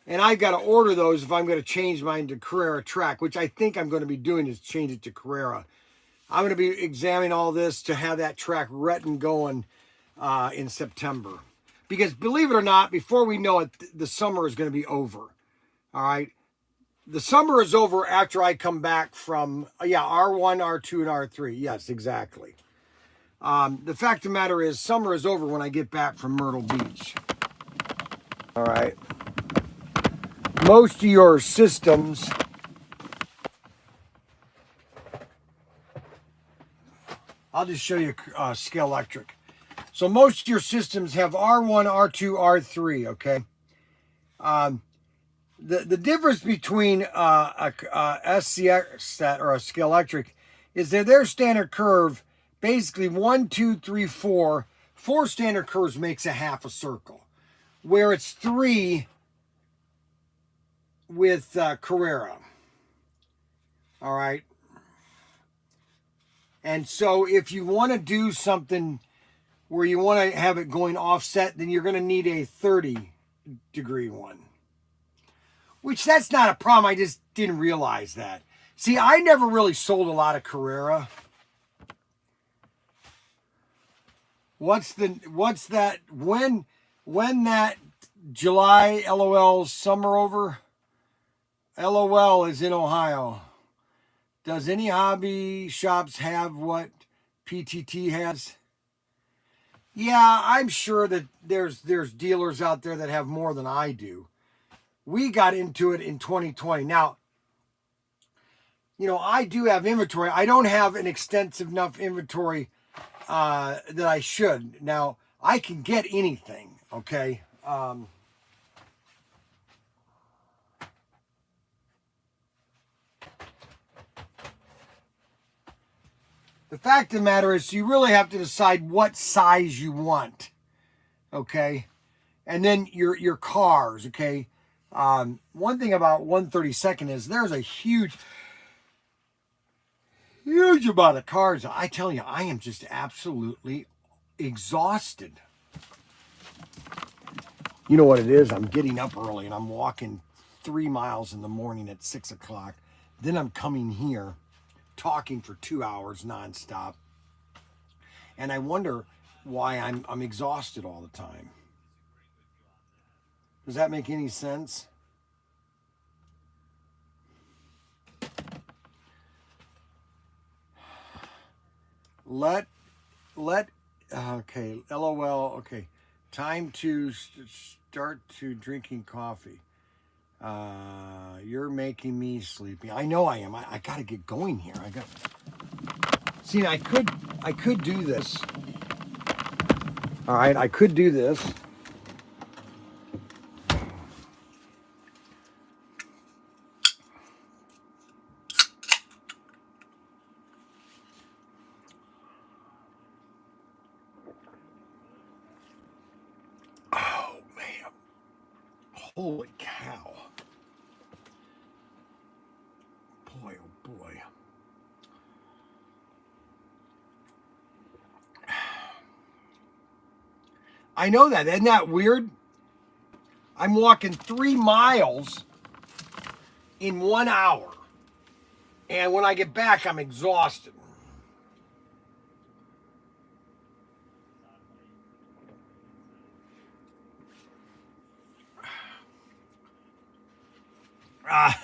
I've got to order those if I'm going to change mine to Carrera track, which I think I'm going to be doing is change it to Carrera. I'm going to be examining all this to have that track written going in September. Because believe it or not, before we know it, the summer is going to be over. All right. The summer is over after I come back from, R1, R2, and R3. Yes, exactly. The fact of the matter is, summer is over when I get back from Myrtle Beach. All right. Most of your systems, I'll just show you Scale Electric. So most of your systems have R1, R2, R3, okay? The difference between a SCX or a Scale Electric is that their standard curve, basically 1, 2, 3, 4, 4 standard curves makes a half a circle, where it's 3 with Carrera. All right. And so if you want to do something where you want to have it going offset, then you're going to need a 30-degree one. Which, that's not a problem. I just didn't realize that. See, I never really sold a lot of Carrera. What's that? When that July LOL summer over? LOL is in Ohio. Does any hobby shops have what PTT has? Yeah, I'm sure that there's dealers out there that have more than I do. We got into it in 2020. Now, you know, I do have inventory. I don't have an extensive enough inventory that I should. Now, I can get anything, okay? The fact of the matter is, you really have to decide what size you want, okay? And then your cars, okay? One thing about 132nd is there's a huge amount of cars. I tell you, I am just absolutely exhausted. You know what it is? I'm getting up early and I'm walking 3 miles in the morning at 6 o'clock. Then I'm coming here talking for 2 hours nonstop. And I wonder why I'm exhausted all the time. Does that make any sense? Okay, LOL, okay. Time to start to drinking coffee. You're making me sleepy. I know I am. I got to get going here. See, I could do this. All right, I could do this. Holy cow. Boy, oh boy. I know that. Isn't that weird? I'm walking 3 miles in 1 hour. And when I get back, I'm exhausted.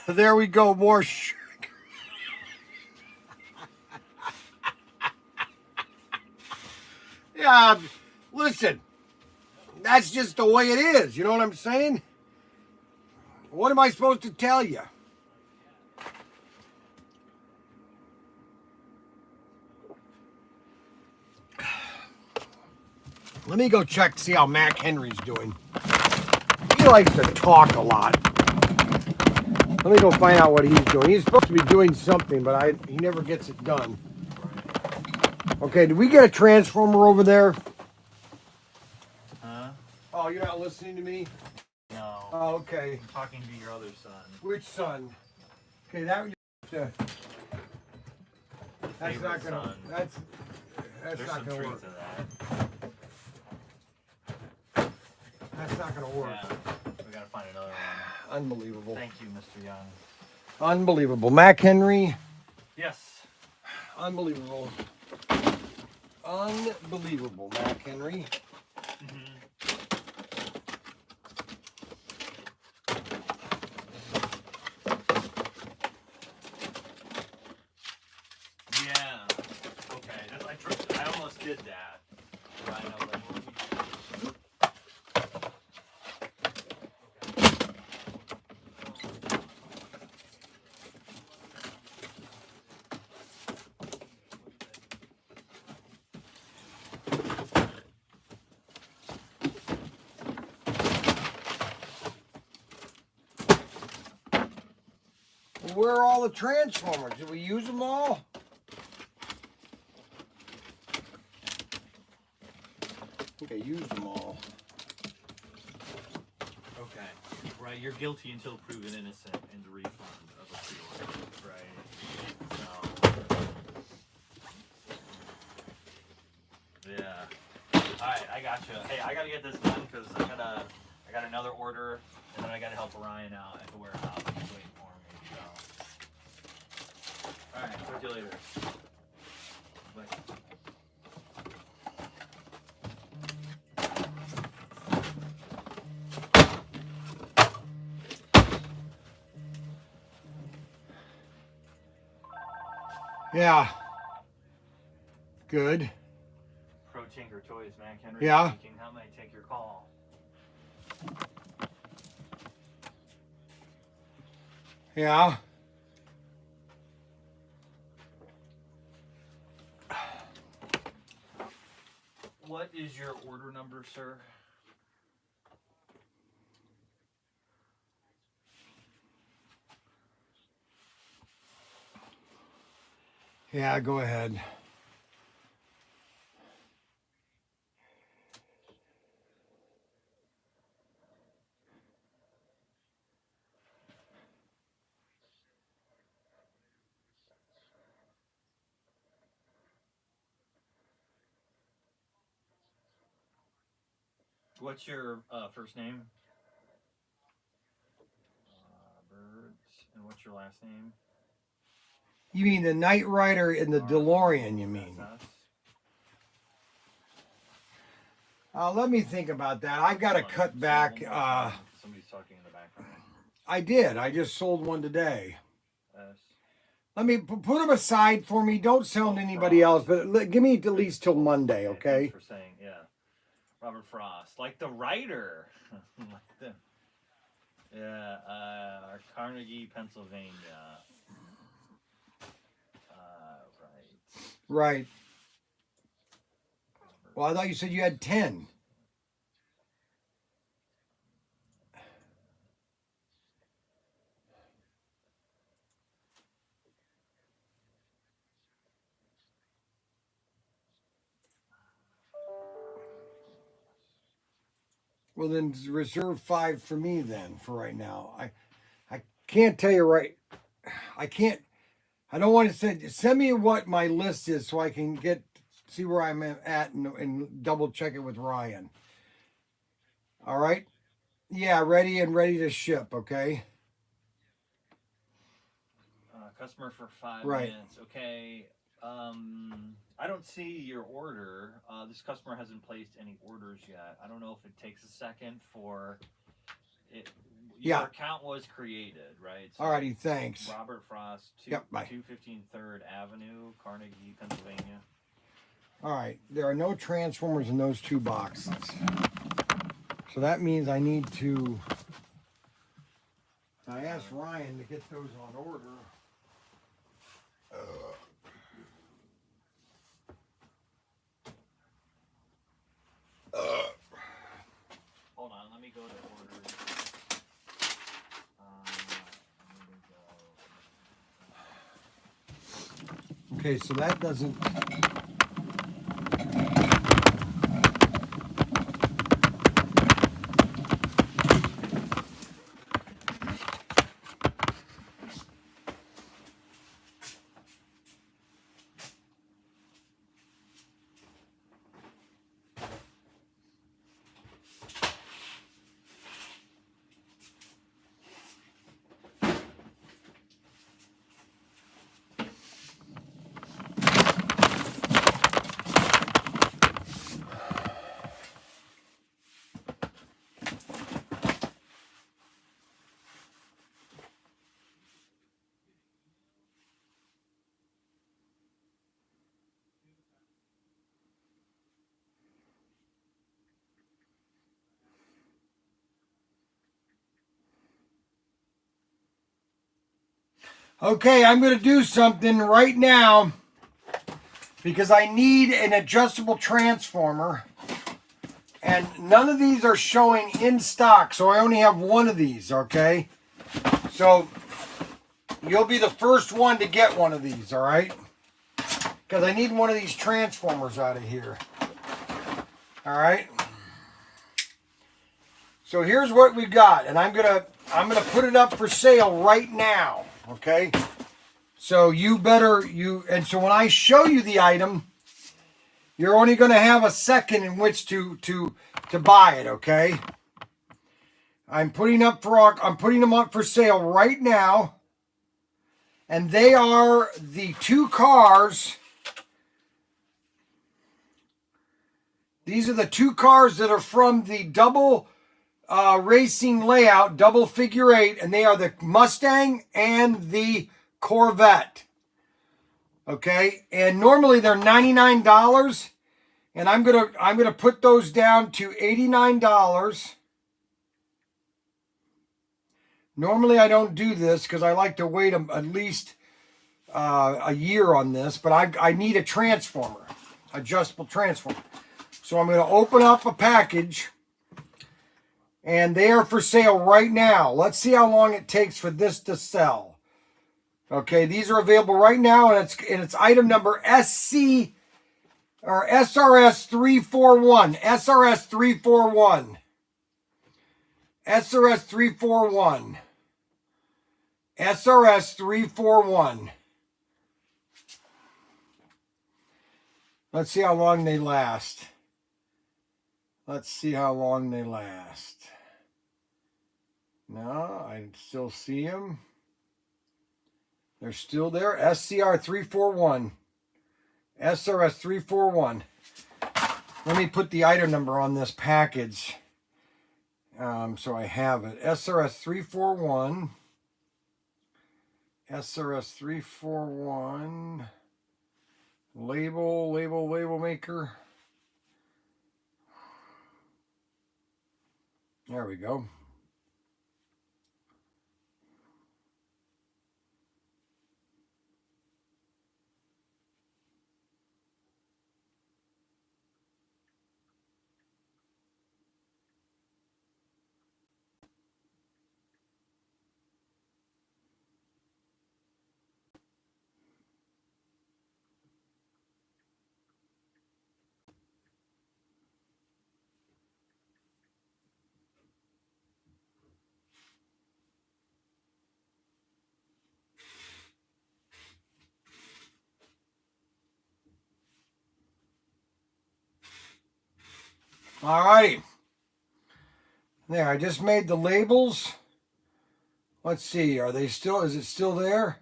There we go. More sugar. Yeah, listen. That's just the way it is. You know what I'm saying? What am I supposed to tell you? Let me go check, see how Mac Henry's doing. He likes to talk a lot. Let me go find out what he's doing. He's supposed to be doing something, but he never gets it done. Okay, did we get a transformer over there? Huh? Oh, you're not listening to me? No. Oh, okay. I'm talking to your other son. Which son? Okay, that would that's Favorite not gonna. son. That's There's not some gonna truth work. to That's not gonna work. that. Yeah. We gotta find another one. Unbelievable. Thank you, Mr. Young. Unbelievable. Mac Henry. Yes. Unbelievable. Unbelievable, Mac Henry. Yeah. Okay. I almost did that. Right. I was like, Where are all the transformers? Did we use them all? I think I used them all. okay. Right. You're guilty until proven innocent and the refund of a pre-order. Right. So. Yeah. All right. I gotcha. Hey, I gotta get this done because I got another order and then I gotta help Ryan out at the warehouse. He's waiting for me. So. All right. Talk to you later. Bye. Yeah. Good. ProTinkerToys, Mac Henry Yeah. speaking. How may I take your call? Yeah. What is your order number, sir? Yeah, go ahead. What's your first name? Robert. And what's your last name? You mean the Knight Rider in the DeLorean, you mean? SS. Let me think about that. I've got to Hold on, cut say back. one more time. Somebody's talking in the background. I did. I just sold one today. S. Let me put them aside for me. Don't sell them to anybody else, but give me at least till Monday, okay? Thanks for saying, yeah. Robert Frost. Like the writer. Like the, yeah, Carnegie, Pennsylvania. Right. Right. Well, I thought you said you had 10. Well, then reserve 5 for me then for right now. I can't tell you right. I can't. I don't want to send me what my list is so I can see where I'm at and double check it with Ryan. All right. Yeah, ready to ship. Okay. Customer for 5 Right. minutes. Okay. I don't see your order. This customer hasn't placed any orders yet. I don't know if it takes a second for it. Your account was created, right? So Alrighty, thanks. Robert Frost, Yep, bye. 215 3rd Avenue, Carnegie, Pennsylvania. All right. There are no transformers in those 2 boxes. So that means I need to. I asked Ryan to get those on order. Hold on, let me go to orders. Okay, so that doesn't. Okay, I'm going to do something right now because I need an adjustable transformer. And none of these are showing in stock, so I only have one of these, okay? So you'll be the first one to get one of these, all right? Because I need one of these transformers out of here. All right? So here's what we got, and I'm gonna put it up for sale right now. Okay, so so when I show you the item, you're only going to have a second in which to buy it. Okay, I'm putting them up for sale right now, and they are the 2 cars. These are the 2 cars that are from the double racing layout, double figure 8, and they are the Mustang and the Corvette. Okay, and normally they're $99, and I'm gonna put those down to $89. Normally I don't do this because I like to wait at least a year on this, but I need a transformer, adjustable transformer. So I'm gonna open up a package. And they are for sale right now. Let's see how long it takes for this to sell. Okay, these are available right now, and it's item number SC or SRS 341. SRS 341. SRS 341. SRS 341. Let's see how long they last. Let's see how long they last. No, I still see them. They're still there. SCR 341. SRS 341. Let me put the item number on this package so I have it. SRS 341. SRS 341. Label maker. There we go. All right. There, I just made the labels. Let's see, is it still there?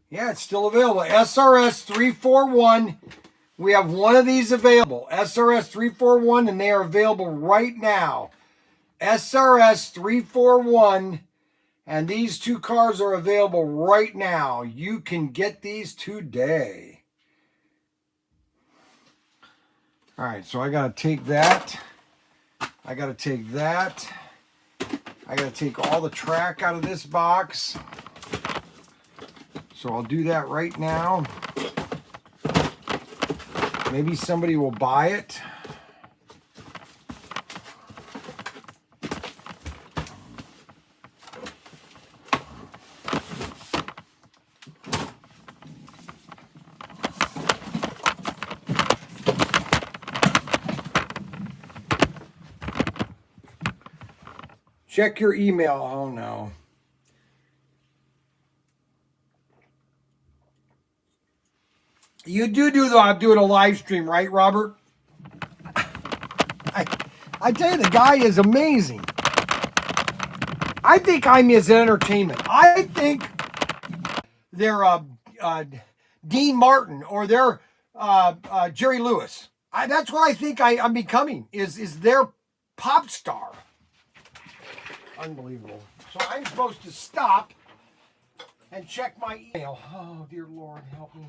Yeah, it's still available. SRS 341. We have one of these available. SRS 341, and they are available right now. SRS 341, and these two cars are available right now. You can get these today. All right, so I got to take that. I got to take that. I got to take all the track out of this box. So I'll do that right now. Maybe somebody will buy it. Check your email. Oh no. You do I'm doing a live stream, right, Robert? I tell you, the guy is amazing. I think I'm his entertainment. I think they're Dean Martin or they're Jerry Lewis. That's what I think I'm becoming, is their pop star. Unbelievable. So I'm supposed to stop and check my email. Oh, dear Lord, help me.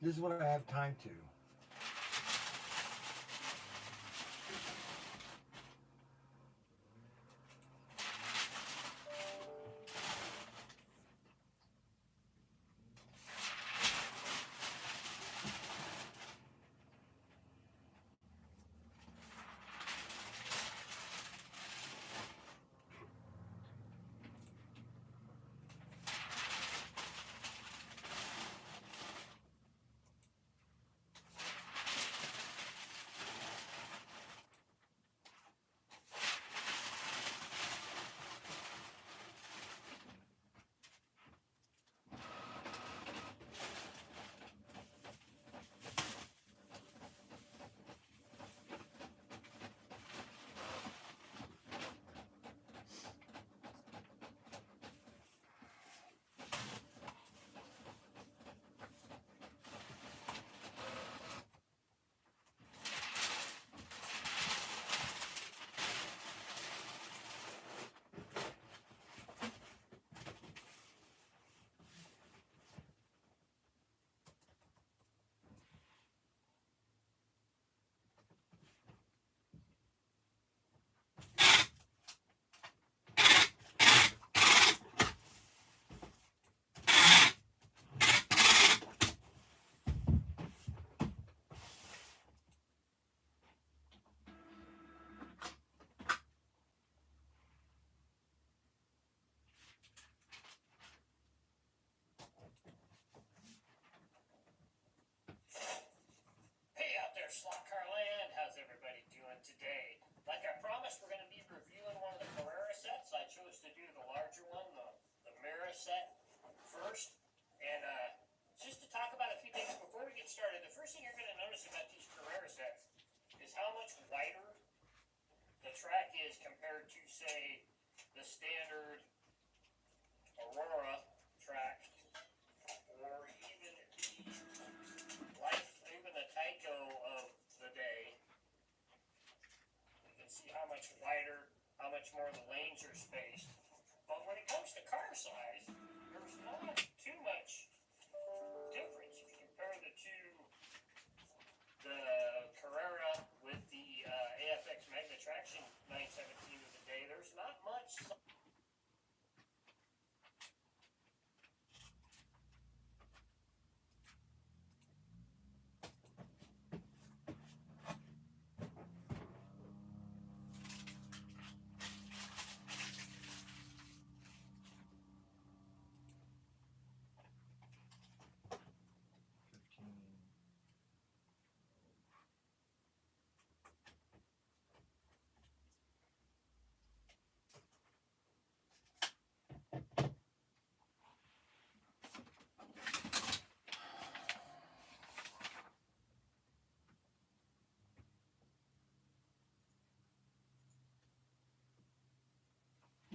This is what I have time to. Slot Car Land, how's everybody doing today? Like I promised, we're going to be reviewing one of the Carrera sets. I chose to do the larger one, the mirror set first. And just to talk about a few things before we get started, the first thing you're going to notice about these Carrera sets is how much wider the track is compared to, say, the standard Aurora track, or even the Tyco of the day. You can see how much wider, how much more the lanes are spaced. But when it comes to car size, there's not too much difference if you compare the two. The Carrera with the AFX Magna Traction 917 of the day, there's not much.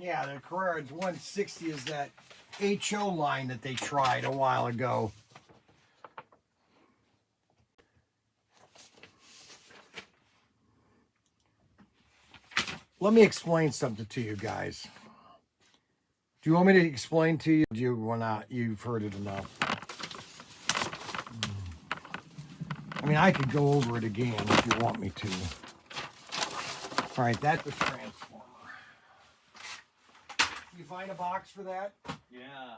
Yeah, the Carrera 160 is that HO line that they tried a while ago. Let me explain something to you guys. Do you want me to explain to you? Do you want to? You've heard it enough. I mean, I could go over it again if you want me to. All right, that's the transformer. You find a box for that? Yeah.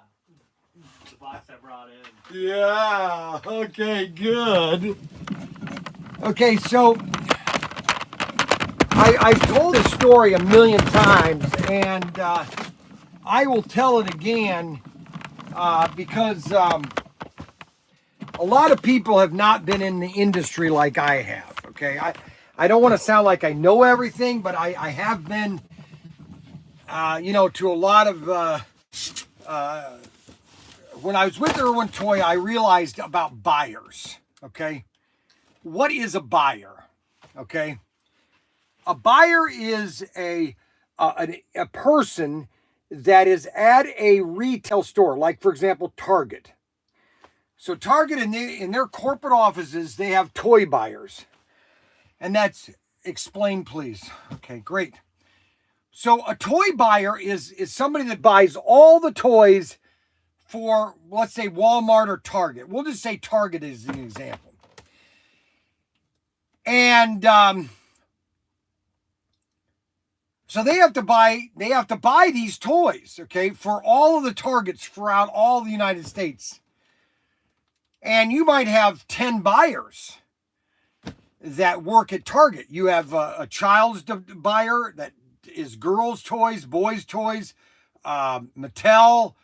The box I brought in. Yeah. Okay, good. Okay, so I've told this story a million times, and I will tell it again because a lot of people have not been in the industry like I have. Okay, I don't want to sound like I know everything, but I have been, to a lot of. When I was with Irwin Toy, I realized about buyers. Okay, what is a buyer? Okay, a buyer is a person that is at a retail store, like for example Target. So Target in their corporate offices, they have toy buyers. And that's, explain please. Okay, great. So a toy buyer is somebody that buys all the toys for, let's say, Walmart or Target. We'll just say Target is an example. And so they have to buy these toys, okay, for all of the Targets throughout all the United States. And you might have 10 buyers that work at Target. You have a child's buyer that is girls' toys, boys' toys, Mattel,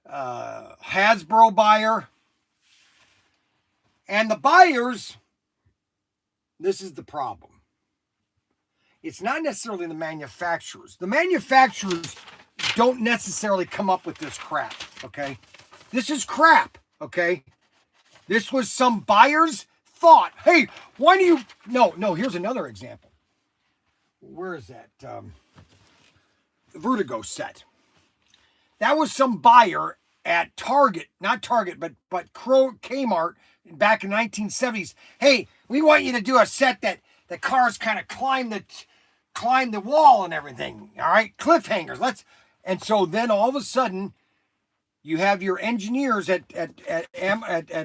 Hasbro buyer. And the buyers, this is the problem. It's not necessarily the manufacturers. The manufacturers don't necessarily come up with this crap, okay? This is crap, okay? This was some buyer's thought. Hey, why do you... No, here's another example. Where is that? The Vertigo set. That was some buyer at Target, not Target, but Kmart back in the 1970s. Hey, we want you to do a set that the cars kind of climb the wall and everything. All right, cliffhangers. And so then all of a sudden, you have your engineers at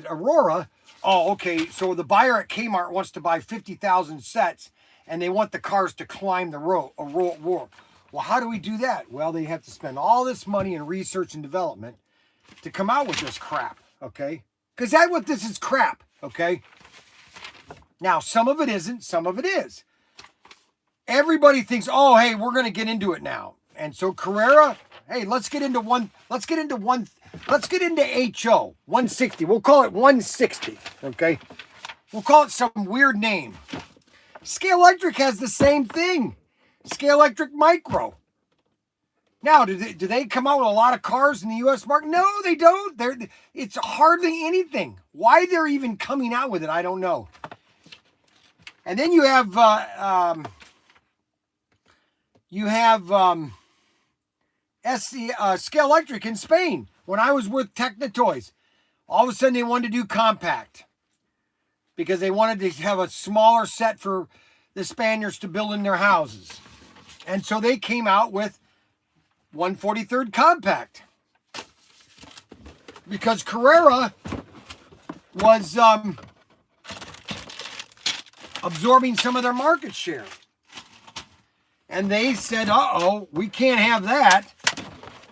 Aurora. Oh, okay. So the buyer at Kmart wants to buy 50,000 sets, and they want the cars to climb the wall. Well, how do we do that? Well, they have to spend all this money in research and development to come out with this crap. Okay, because that's what this is, crap. Okay. Now, some of it isn't. Some of it is. Everybody thinks, oh, hey, we're going to get into it now. And so Carrera, hey, let's get into HO 160. We'll call it 160. Okay. We'll call it some weird name. Scale Electric has the same thing. Scale Electric Micro. Now, do they come out with a lot of cars in the U.S. market? No, they don't. It's hardly anything. Why they're even coming out with it, I don't know. And then you have Scale Electric in Spain. When I was with ProTinkerToys, all of a sudden they wanted to do compact because they wanted to have a smaller set for the Spaniards to build in their houses. And so they came out with 1/43 compact because Carrera was absorbing some of their market share. And they said, uh-oh, we can't have that.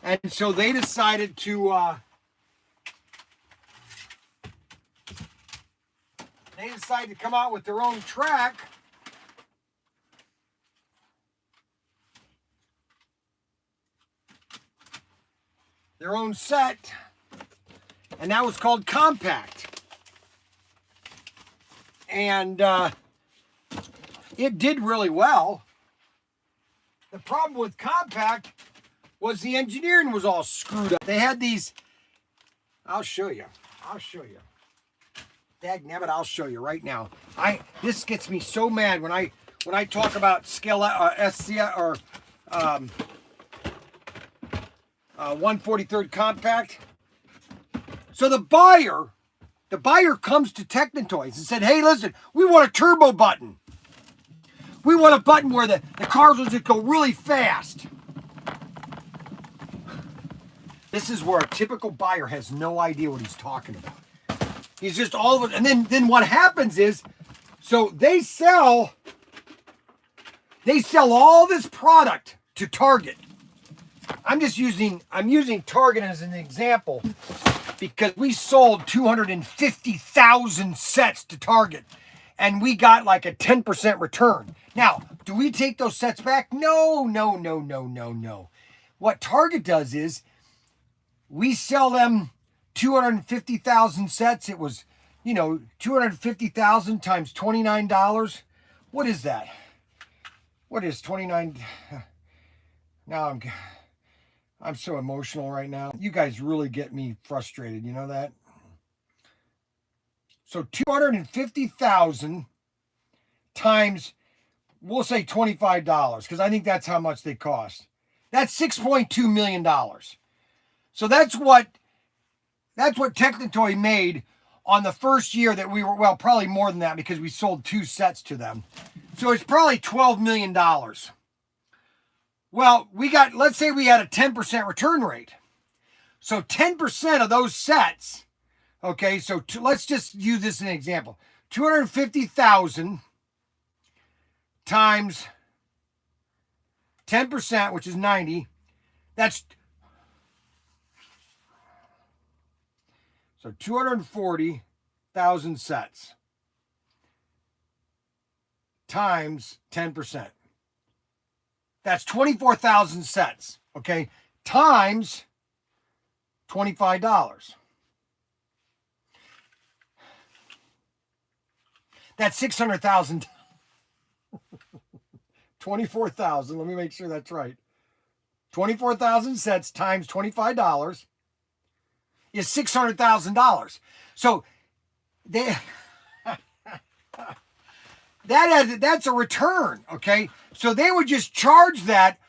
And so they decided to come out with their own track. Their own set. And that was called Compact. And it did really well. The problem with Compact was the engineering was all screwed up. They had these, I'll show you. Dagnabbit, I'll show you right now. This gets me so mad when I talk about scale SCI or 143rd compact. So the buyer comes to Technotoys and said, hey, listen, we want a turbo button. We want a button where the cars will just go really fast. This is where a typical buyer has no idea what he's talking about. He's just all of it. And then what happens is, so they sell all this product to Target. I'm using Target as an example because we sold 250,000 sets to Target and we got like a 10% return. Now, do we take those sets back? No. What Target does is we sell them 250,000 sets. It was, 250,000 times $29. What is that? What is 29? Now I'm so emotional right now. You guys really get me frustrated. You know that? So 250,000 times, we'll say $25, because I think that's how much they cost. That's $6.2 million. So that's what Technotoy made on the first year that we were, well, probably more than that because we sold 2 sets to them. So it's probably $12 million. Well, let's say we had a 10% return rate. So 10% of those sets, okay, so let's just use this as an example. 250,000 times 10%, which is 90, that's, so 240,000 sets times 10%. That's 24,000 sets, okay, times $25. That's 600,000. 24,000, let me make sure that's right. 24,000 sets times $25 is $600,000. So that's a return, okay? So they would just charge that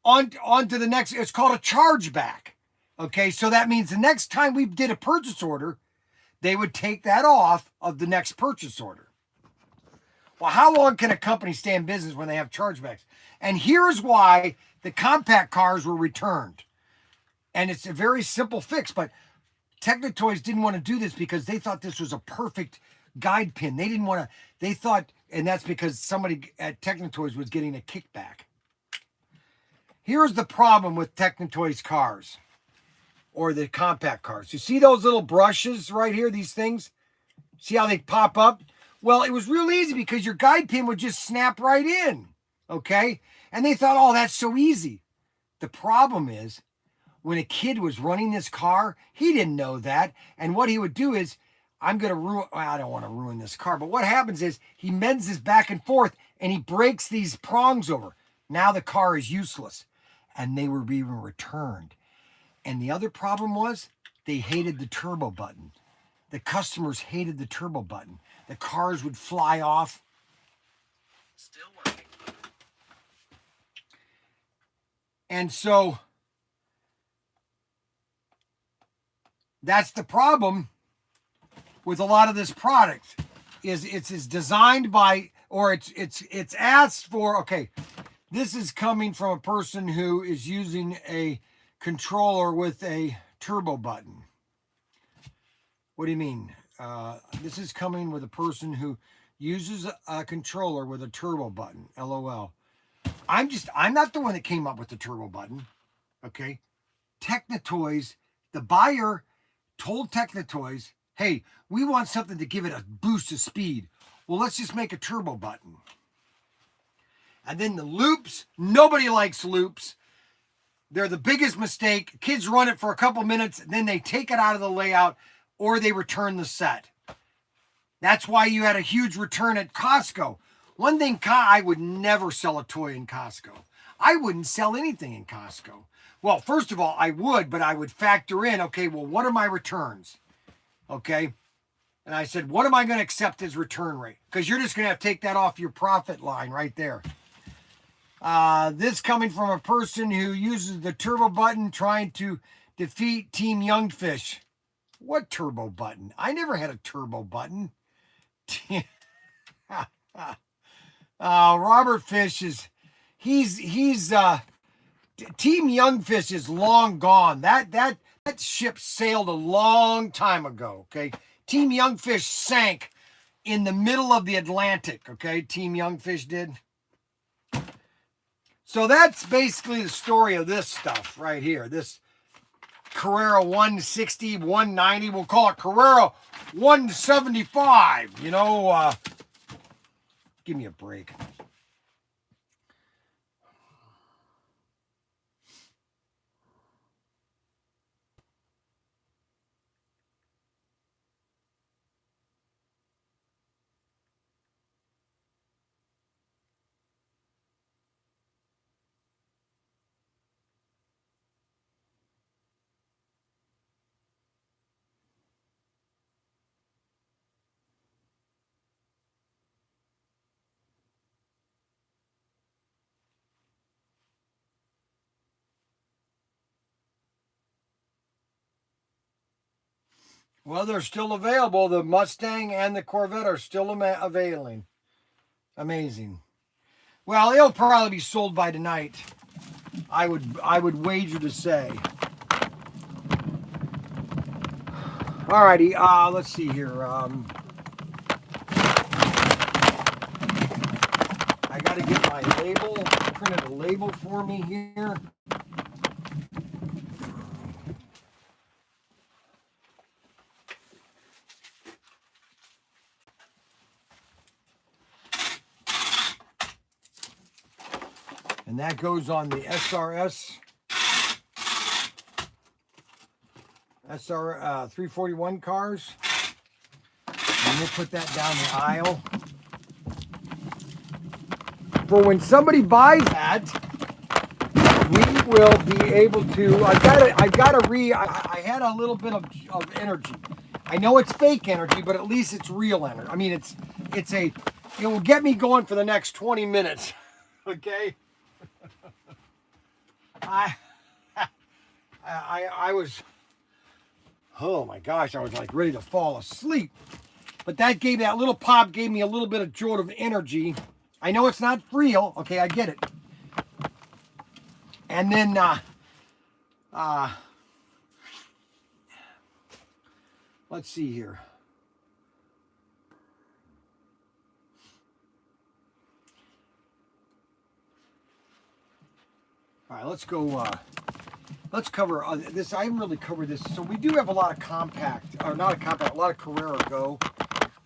onto the next, it's called a chargeback, okay? So that means the next time we did a purchase order, they would take that off of the next purchase order. Well, how long can a company stay in business when they have chargebacks? And here's why the compact cars were returned. And it's a very simple fix, but Technotoys didn't want to do this because they thought this was a perfect guide pin. They didn't want to, they thought, and that's because somebody at Technotoys was getting a kickback. Here's the problem with Technotoys cars or the compact cars. You see those little brushes right here, these things? See how they pop up? Well, it was real easy because your guide pin would just snap right in, okay? And they thought, oh, that's so easy. The problem is, when a kid was running this car, he didn't know that. And what he would do is, I don't want to ruin this car, but what happens is he bends this back and forth and he breaks these prongs over. Now the car is useless. And they were being returned. And the other problem was, they hated the turbo button. The customers hated the turbo button. The cars would fly off. Still working. And so that's the problem with a lot of this product is it's designed by, or it's asked for, okay, this is coming from a person who is using a controller with a turbo button. What do you mean? This is coming with a person who uses a controller with a turbo button. LOL. I'm not the one that came up with the turbo button. Okay. Technotoys, the buyer told Technotoys, hey, we want something to give it a boost of speed. Well, let's just make a turbo button. And then the loops, nobody likes loops. They're the biggest mistake. Kids run it for a couple minutes, then they take it out of the layout or they return the set. That's why you had a huge return at Costco. One thing, I would never sell a toy in Costco. I wouldn't sell anything in Costco. Well, first of all, I would, but I would factor in, okay, well, what are my returns? Okay. And I said, what am I going to accept as return rate? Because you're just going to have to take that off your profit line right there. This coming from a person who uses the turbo button trying to defeat Team Youngfish. What turbo button? I never had a turbo button. Robert Fish is, he's Team Youngfish is long gone. That ship sailed a long time ago. Okay, Team Youngfish sank in the middle of the Atlantic. Okay, Team Youngfish did. So that's basically the story of this stuff right here. This Carrera 160, 190. We'll call it Carrera 175. You know, give me a break. Well, they're still available. The Mustang and the Corvette are still availing. Amazing. Well, it'll probably be sold by tonight. I would wager to say. Alrighty, let's see here. I got to get my label. Printed a label for me here. And that goes on the SRS, SR 341 cars. And we'll put that down the aisle. For when somebody buys that, we will be able to, I had a little bit of energy. I know it's fake energy, but at least it's real energy. I mean, it will get me going for the next 20 minutes. Okay? I was, oh my gosh, I was like ready to fall asleep. But that little pop gave me a little bit of jolt of energy. I know it's not real. Okay, I get it. And then, let's see here. All right, let's go, let's cover this. I haven't really covered this. So we do have a lot of a lot of Carrera Go.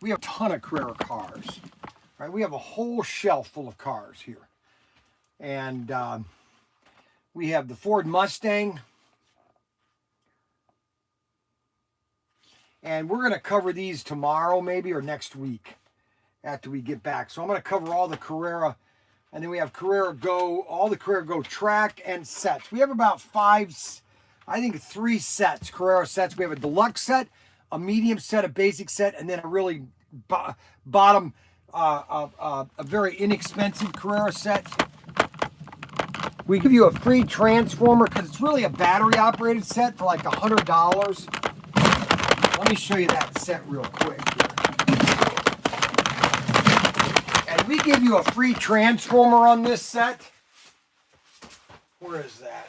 We have a ton of Carrera cars. All right, we have a whole shelf full of cars here. And we have the Ford Mustang. And we're going to cover these tomorrow maybe or next week after we get back. So I'm going to cover all the Carrera. And then we have Carrera Go, all the Carrera Go track and sets. We have about 3 sets, Carrera sets. We have a deluxe set, a medium set, a basic set, and then a really bottom, a very inexpensive Carrera set. We give you a free transformer because it's really a battery operated set for like $100. Let me show you that set real quick here. And we give you a free transformer on this set. Where is that?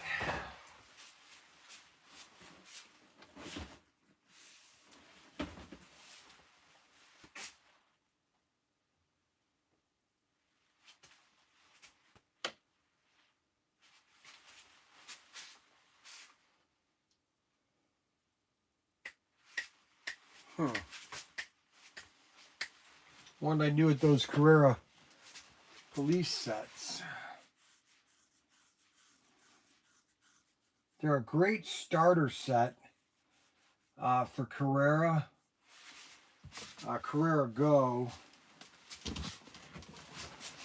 What did I do with those Carrera police sets? They're a great starter set for Carrera. Carrera Go.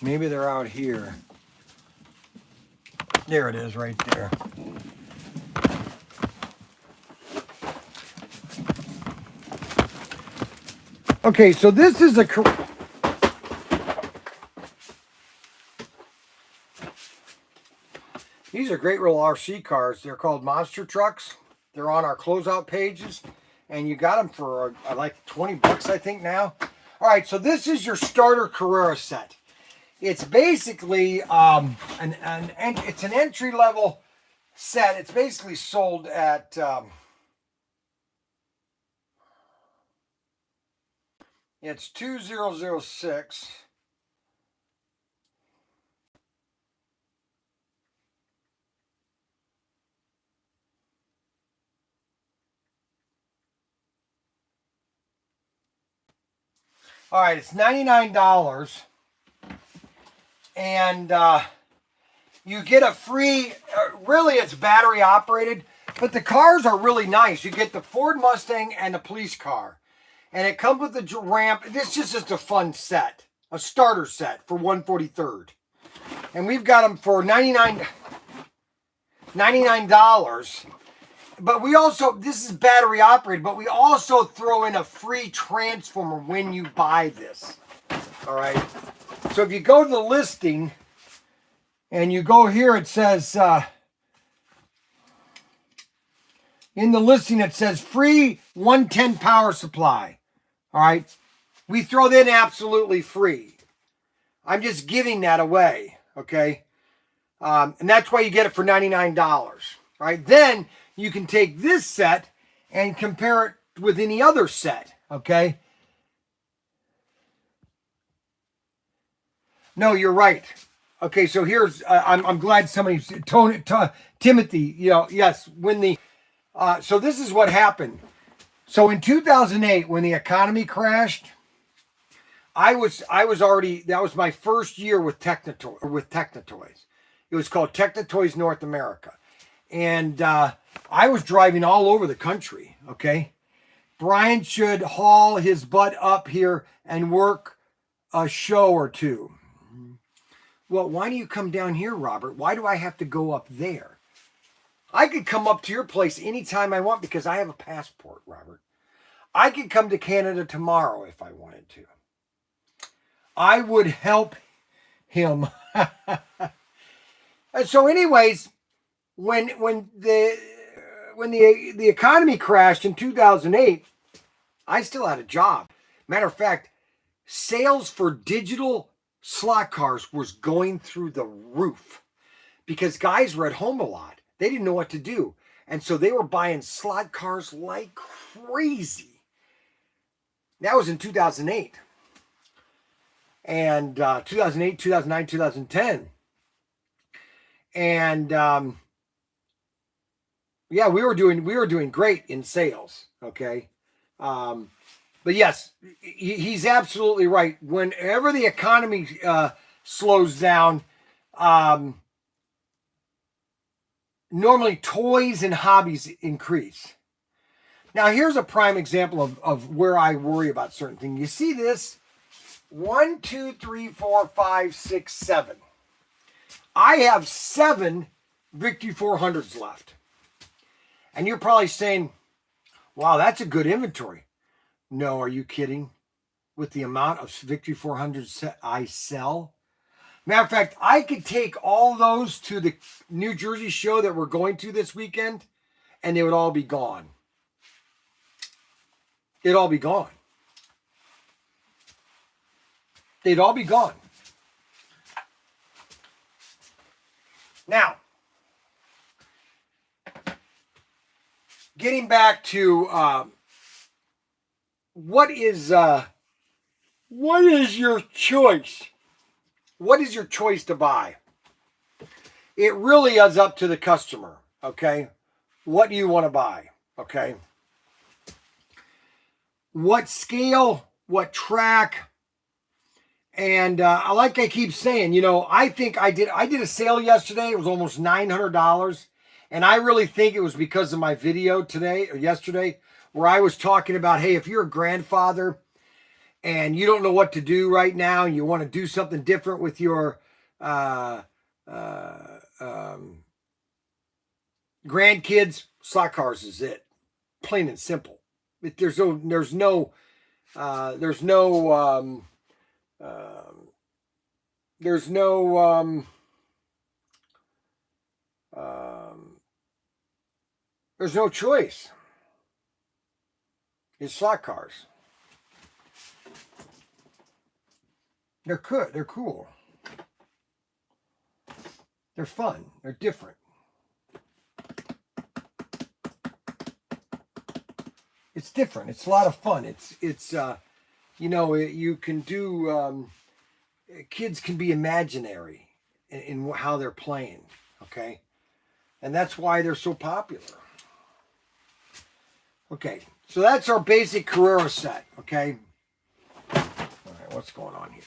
Maybe they're out here. There it is right there. Okay, so this is a These are great little RC cars. They're called monster trucks. They're on our closeout pages, and you got them for like 20 bucks, I think now. All right, so this is your starter Carrera set. It's basically it's an entry level set. It's basically sold at it's 2006. All right, it's $99, and you get a free. Really, it's battery operated, but the cars are really nice. You get the Ford Mustang and the police car, and it comes with the ramp. This is just a fun set, a starter set for 143rd, and we've got them for $99. But we also, this is battery operated, but we also throw in a free transformer when you buy this. All right. So if you go to the listing and you go here, it says, in the listing, it says free 110 power supply. All right. We throw that in absolutely free. I'm just giving that away. Okay. And that's why you get it for $99. Right. Then you can take this set and compare it with any other set, okay? No, you're right. Okay, so here's, I'm glad somebody, Timothy, you know, yes, when the, so this is what happened. So in 2008, when the economy crashed, I was already, that was my first year with Technotoys. It was called Technotoys North America. And I was driving all over the country, okay? Brian should haul his butt up here and work a show or two. Well, why do you come down here, Robert? Why do I have to go up there? I could come up to your place anytime I want because I have a passport, Robert. I could come to Canada tomorrow if I wanted to. I would help him. And so anyways, when the economy crashed in 2008, I still had a job. Matter of fact, sales for digital slot cars was going through the roof because guys were at home a lot. They didn't know what to do. And so they were buying slot cars like crazy. That was in 2008. And 2008, 2009, 2010. And yeah, we were doing great in sales. Okay. But yes, he's absolutely right. Whenever the economy slows down, normally toys and hobbies increase. Now, here's a prime example of where I worry about certain things. You see this? 1, 2, 3, 4, 5, 6, 7. I have 7 Victory 400s left. And you're probably saying, wow, that's a good inventory. No, are you kidding? With the amount of Victory 400s I sell? Matter of fact, I could take all those to the New Jersey show that we're going to this weekend, and they would all be gone. It'd all be gone. They'd all be gone. Now, getting back to what is your choice? What is your choice to buy? It really is up to the customer, okay? What do you want to buy, okay? What scale, what track, and like I keep saying, you know, I think I did a sale yesterday. It was almost $900, and I really think it was because of my video today or yesterday where I was talking about, hey, if you're a grandfather and you don't know what to do right now, and you want to do something different with your grandkids, slot cars is it, plain and simple. There's no There's no choice. It's slot cars. They're good. They're cool. They're fun. They're different. It's different. It's a lot of fun. It's you know, you can do, kids can be imaginary in how they're playing, okay? And that's why they're so popular. Okay, so that's our basic Carrera set, okay? All right, what's going on here?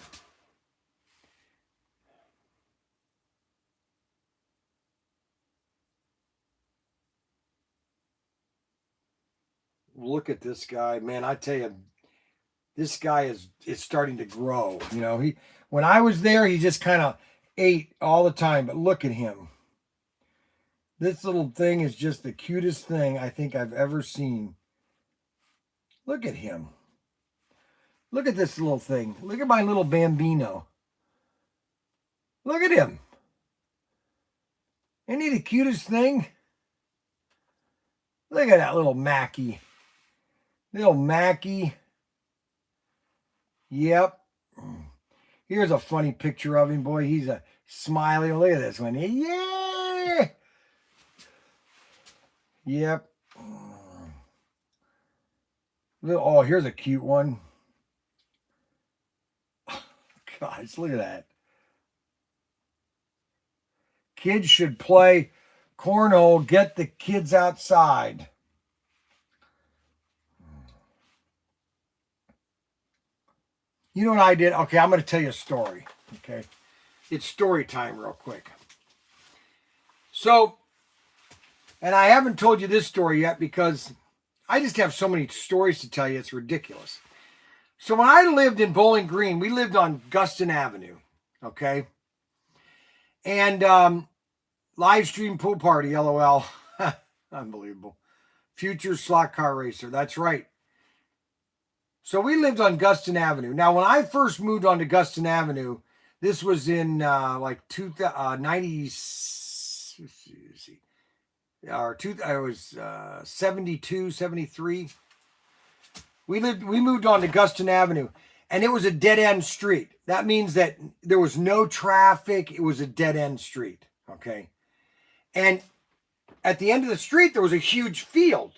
Look at this guy, man. I tell you, this guy is starting to grow. You know, when I was there, he just kind of ate all the time. But look at him. This little thing is just the cutest thing I think I've ever seen. Look at him. Look at this little thing. Look at my little Bambino. Look at him. Isn't he the cutest thing? Look at that little Mackie. Little Mackie. Yep. Here's a funny picture of him, boy. He's a smiley. Look at this one. Yeah. Yep. Oh, here's a cute one. Guys, look at that. Kids should play cornhole. Get the kids outside. You know what I did? Okay, I'm going to tell you a story. Okay. It's story time real quick. So, and I haven't told you this story yet because I just have so many stories to tell you. It's ridiculous. So when I lived in Bowling Green, we lived on Guston Avenue. Okay. And live stream pool party, LOL. Unbelievable. Future slot car racer. That's right. So we lived on Guston Avenue. Now, when I first moved onto Guston Avenue, this was in like 90, or I was 72, 73. We moved on to Guston Avenue, and it was a dead end street. That means that there was no traffic. It was a dead end street. Okay. And at the end of the street, there was a huge field.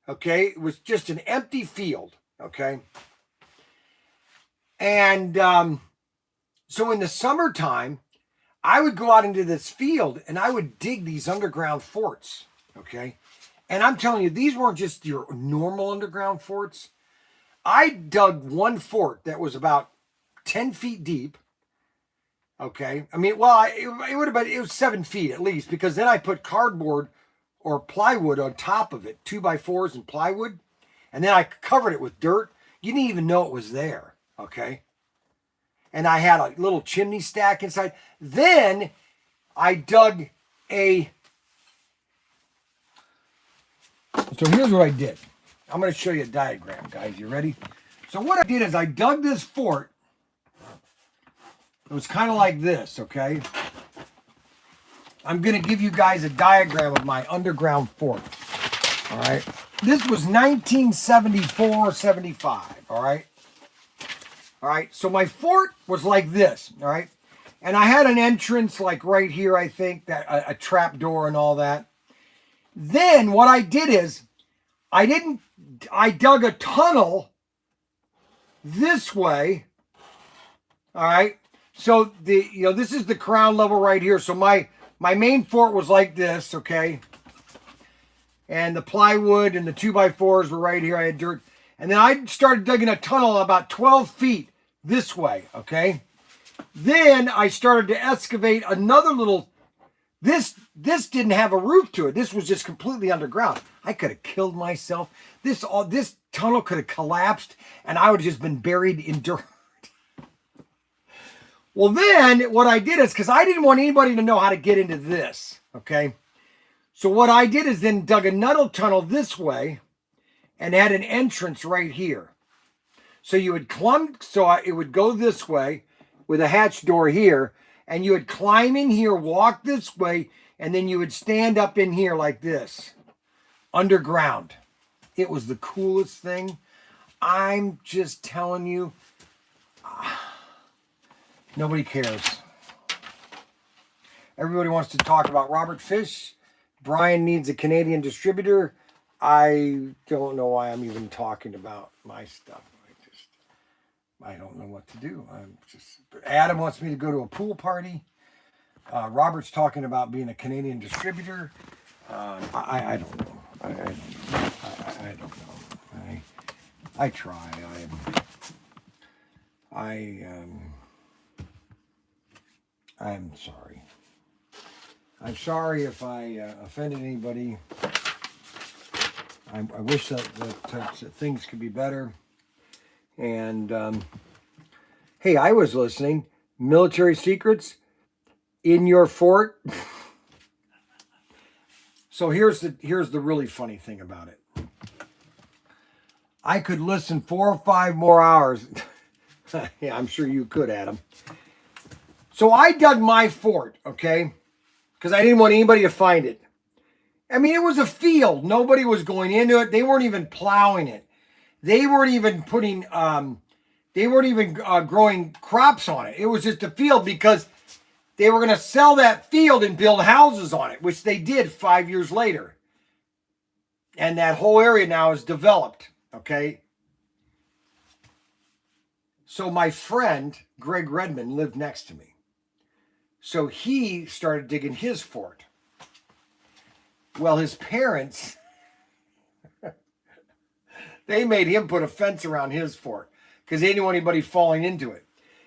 Okay. It was just an empty field. Okay. And so in the summertime, I would go out into this field and I would dig these underground forts. Okay. And I'm telling you, these weren't just your normal underground forts. I dug one fort that was about 10 feet deep. Okay. I mean, well, it was 7 feet at least, because then I put cardboard or plywood on top of it, 2x4s and plywood. And then I covered it with dirt. You didn't even know it was there. Okay. And I had a little chimney stack inside. Then I dug a... So here's what I did. I'm going to show you a diagram, guys. You ready? So what I did is I dug this fort. It was kind of like this, okay? I'm going to give you guys a diagram of my underground fort. All right? This was 1974, 75, all right? All right, so my fort was like this, all right? And I had an entrance like right here, I think, that a trap door and all that. Then what I did is I dug a tunnel this way, all right? So this is the crown level right here. So my main fort was like this, okay? And the plywood and the 2x4s were right here. I had dirt. And then I started digging a tunnel about 12 feet this way, okay? Then I started to excavate another little... This didn't have a roof to it. This was just completely underground. I could have killed myself. This tunnel could have collapsed, and I would have just been buried in dirt. Well, then what I did is, because I didn't want anybody to know how to get into this, okay? So what I did is then dug another tunnel this way and had an entrance right here. So you would it would go this way with a hatch door here, and you would climb in here, walk this way, and then you would stand up in here like this. underground. It was the coolest thing. I'm just telling you, nobody cares. Everybody wants to talk about Robert Fish. Brian needs a Canadian distributor. I don't know why I'm even talking about my stuff. I don't know what to do. Adam wants me to go to a pool party. Robert's talking about being a Canadian distributor. I don't know. I don't know. I try. I'm sorry. I'm sorry if I offended anybody. I wish that things could be better. And hey, I was listening. Military secrets in your fort. So here's the really funny thing about it. I could listen 4 or 5 more hours. Yeah, I'm sure you could, Adam. So I dug my fort, okay? Because I didn't want anybody to find it. I mean, it was a field. Nobody was going into it. They weren't even plowing it. They weren't even putting, growing crops on it. It was just a field because they were going to sell that field and build houses on it, which they did 5 years later. And that whole area now is developed, okay? So my friend, Greg Redmond, lived next to me. So he started digging his fort. Well, his parents, they made him put a fence around his fort because they didn't want anybody falling into it.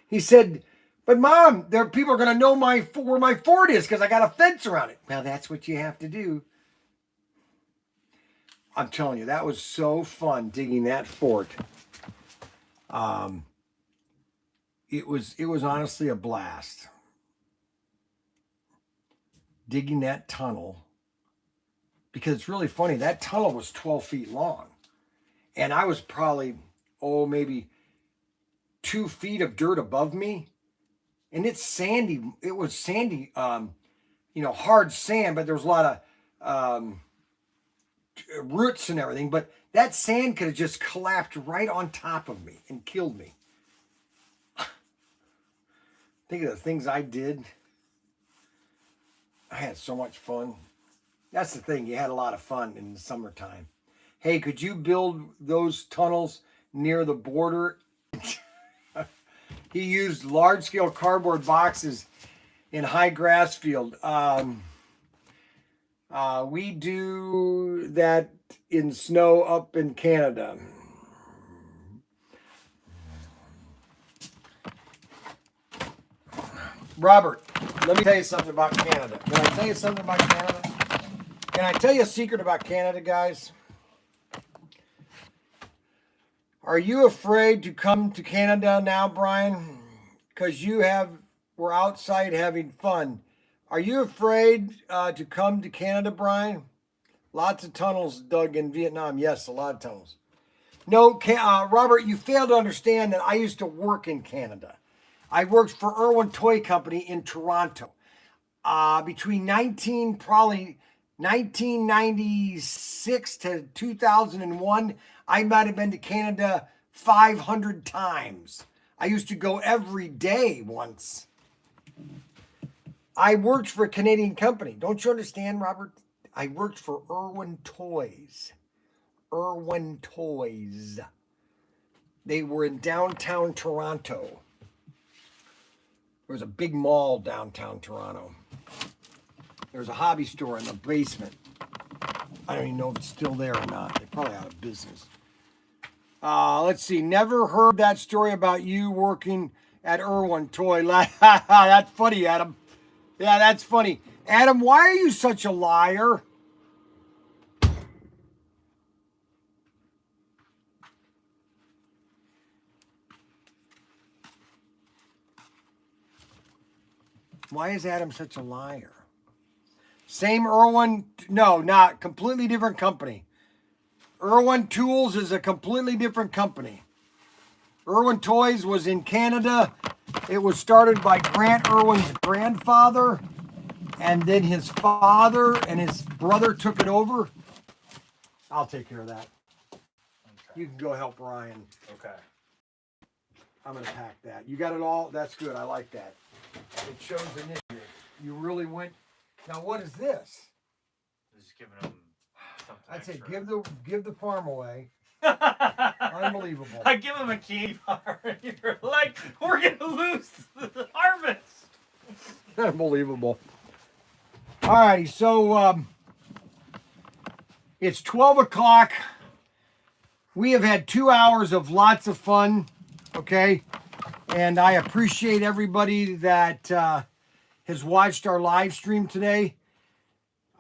He said, but Mom, people are going to know where my fort is because I got a fence around it. Well, that's what you have to do. I'm telling you, that was so fun digging that fort. It was honestly a blast. Digging that tunnel. Because it's really funny, that tunnel was 12 feet long. And I was probably, maybe 2 feet of dirt above me. And it's sandy. It was sandy, hard sand, but there was a lot of roots and everything. But that sand could have just collapsed right on top of me and killed me. Think of the things I did. I had so much fun. That's the thing. You had a lot of fun in the summertime. Hey, could you build those tunnels near the border? He used large-scale cardboard boxes in high grass field. We do that in snow up in Canada. Robert, let me tell you something about Canada. Can I tell you something about Canada? Can I tell you a secret about Canada, guys? Are you afraid to come to Canada now, Brian? Because we're outside having fun. Are you afraid to come to Canada, Brian? Lots of tunnels dug in Vietnam. Yes, a lot of tunnels. No, Robert, you fail to understand that I used to work in Canada. I worked for Irwin Toy Company in Toronto. Between 1996 to 2001, I might have been to Canada 500 times. I used to go every day once. I worked for a Canadian company. Don't you understand, Robert? I worked for Irwin Toys. Irwin Toys. They were in downtown Toronto. There was a big mall downtown Toronto. There was a hobby store in the basement. I don't even know if it's still there or not. They're probably out of business. Let's see. Never heard that story about you working at Irwin Toy. That's funny, Adam. Yeah, that's funny. Adam, why are you such a liar? Why is Adam such a liar? Same Irwin? No, not. Completely different company. Irwin Tools is a completely different company. Irwin Toys was in Canada. It was started by Grant Irwin's grandfather, and then his father and his brother took it over. I'll take care of that. Okay. You can go help Ryan. Okay. I'm gonna pack that. You got it all? That's good. I like that. It shows initiative. You really went. Now what is this? Just giving them something. I'd say extra. give the farm away. Unbelievable. I give him a key bar, and you're like, we're gonna lose the harvest. Unbelievable. Alrighty, so it's 12 o'clock. We have had 2 hours of lots of fun, okay? And I appreciate everybody that has watched our live stream today.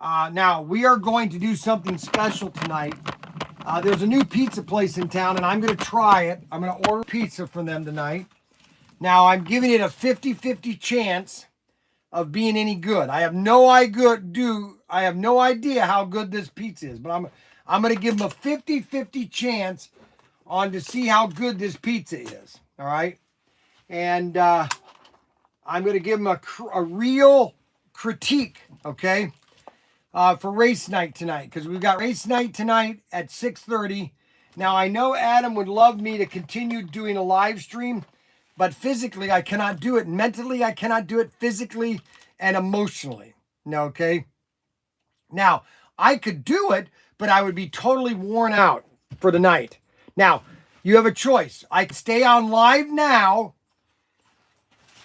Now, we are going to do something special tonight. There's a new pizza place in town, and I'm going to try it. I'm going to order pizza from them tonight. Now, I'm giving it a 50-50 chance of being any good. I have no idea how good this pizza is, but I'm going to give them a 50-50 chance on to see how good this pizza is. All right, and I'm going to give them a real critique. Okay. For race night tonight, because we've got race night tonight at 6:30. Now, I know Adam would love me to continue doing a live stream, but physically I cannot do it. Mentally I cannot do it. Physically and emotionally. No, okay? Now, I could do it, but I would be totally worn out for the night. Now, you have a choice. I can stay on live now,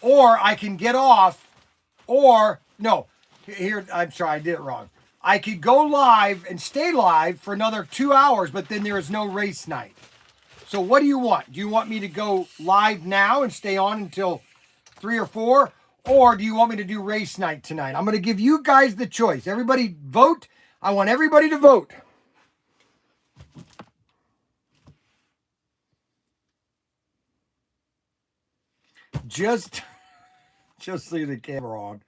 or I can get off, or no. Here, I'm sorry, I did it wrong. I could go live and stay live for another 2 hours, but then there is no race night. So what do you want? Do you want me to go live now and stay on until 3 or 4? Or do you want me to do race night tonight? I'm going to give you guys the choice. Everybody vote. I want everybody to vote. Just leave the camera on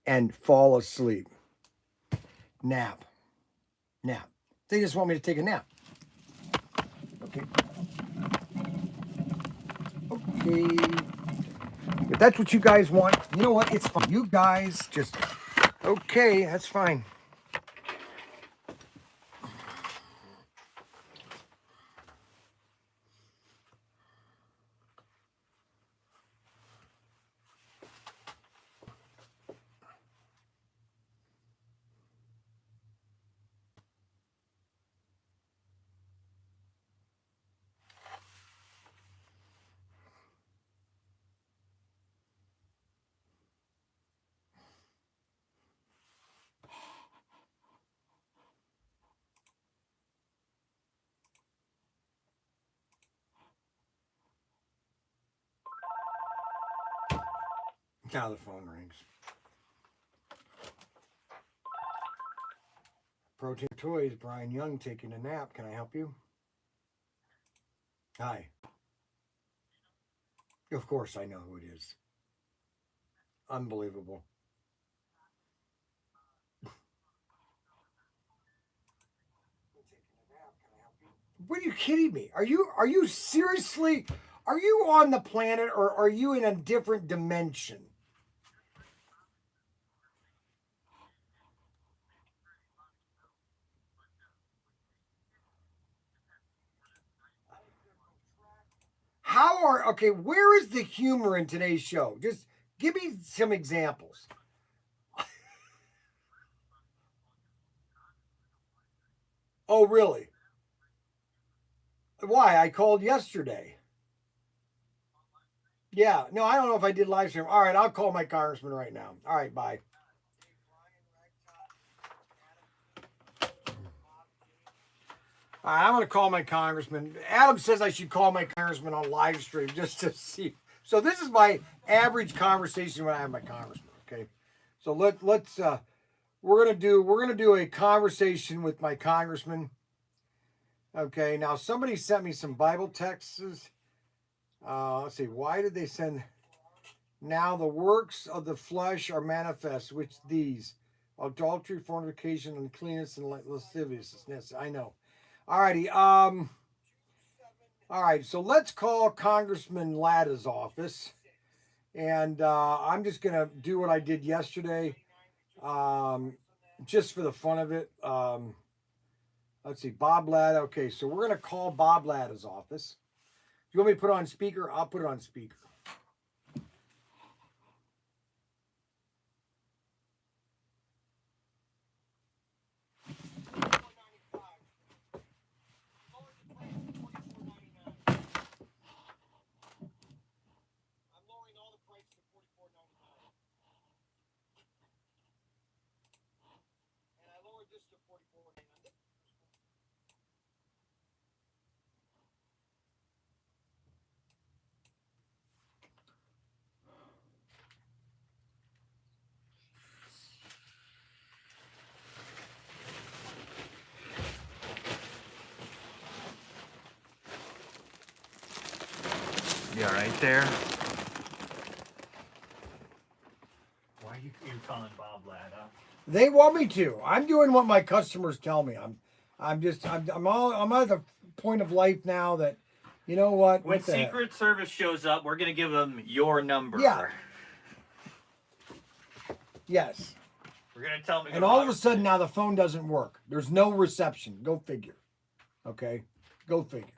and fall asleep. Nap. They just want me to take a nap. Okay. If that's what you guys want, you know what? It's fine. You guys just, okay, that's fine. Now the phone rings. ProTinkerToys, Brian Young taking a nap. Can I help you? Hi. Of course I know who it is. Unbelievable. What are you kidding me? Are you seriously, are you on the planet or are you in a different dimension? Okay, where is the humor in today's show? Just give me some examples. Oh, really? Why? I called yesterday. Yeah, no, I don't know if I did live stream. All right, I'll call my congressman right now. All right, bye. All right, I'm going to call my congressman. Adam says I should call my congressman on live stream just to see. So this is my average conversation when I have my congressman. Okay, so let's we're gonna do a conversation with my congressman. Okay, now somebody sent me some Bible texts. Let's see, why did they send? Now the works of the flesh are manifest, which these adultery, fornication, uncleanness, and lasciviousness. I know. Alrighty. All right. So let's call Congressman Latta's office, and I'm just gonna do what I did yesterday, just for the fun of it. Let's see, Bob Latta. Okay, so we're gonna call Bob Latta's office. You want me to put it on speaker? I'll put it on speaker. Yeah, right there. Why are you calling Bob Latta? They want me to. I'm doing what my customers tell me. I'm at the point of life now that, you know what? When What the heck? Secret Service shows up, we're gonna give them your number. Yeah. Yes. We're gonna tell them. to And go all to of a sudden now the phone doesn't work. There's no reception. Go figure. Okay? Go figure.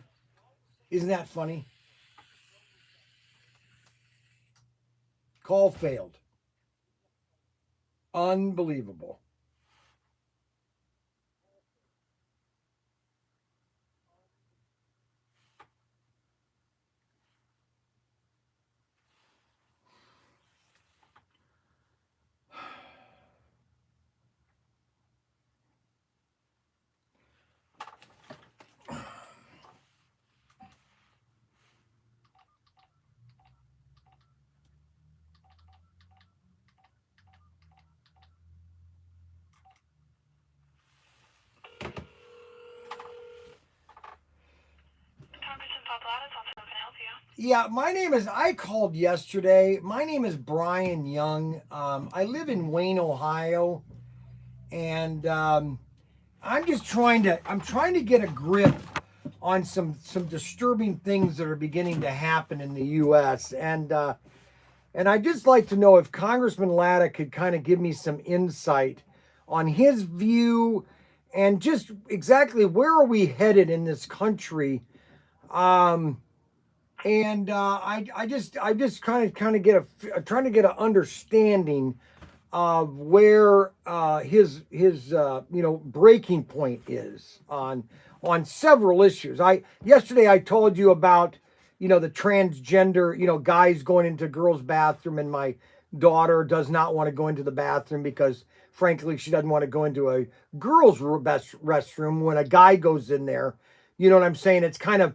Isn't that funny? Call failed. Unbelievable. Yeah, my name is, I called yesterday. My name is Brian Young. I live in Wayne, Ohio. And I'm trying to get a grip on some disturbing things that are beginning to happen in the U.S. And I'd just like to know if Congressman Latta could kind of give me some insight on his view and just exactly where are we headed in this country. I just kind of get trying to get an understanding of where his breaking point is on several issues. Yesterday I told you about the transgender guys going into girls' bathroom, and my daughter does not want to go into the bathroom because frankly she doesn't want to go into a girls' restroom when a guy goes in there. You know what I'm saying? It's kind of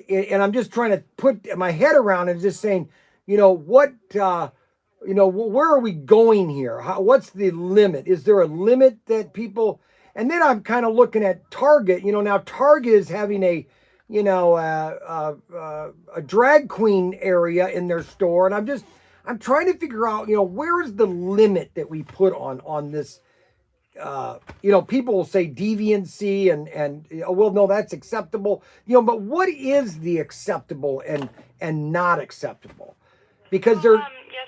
and I'm just trying to put my head around it and just saying, where are we going here? What's the limit? Is there a limit that people? And then I'm kind of looking at Target. Now Target is having a drag queen area in their store, and I'm trying to figure out, where is the limit that we put on this? People will say deviancy and well, no, that's acceptable. But what is the acceptable and not acceptable? Because yes,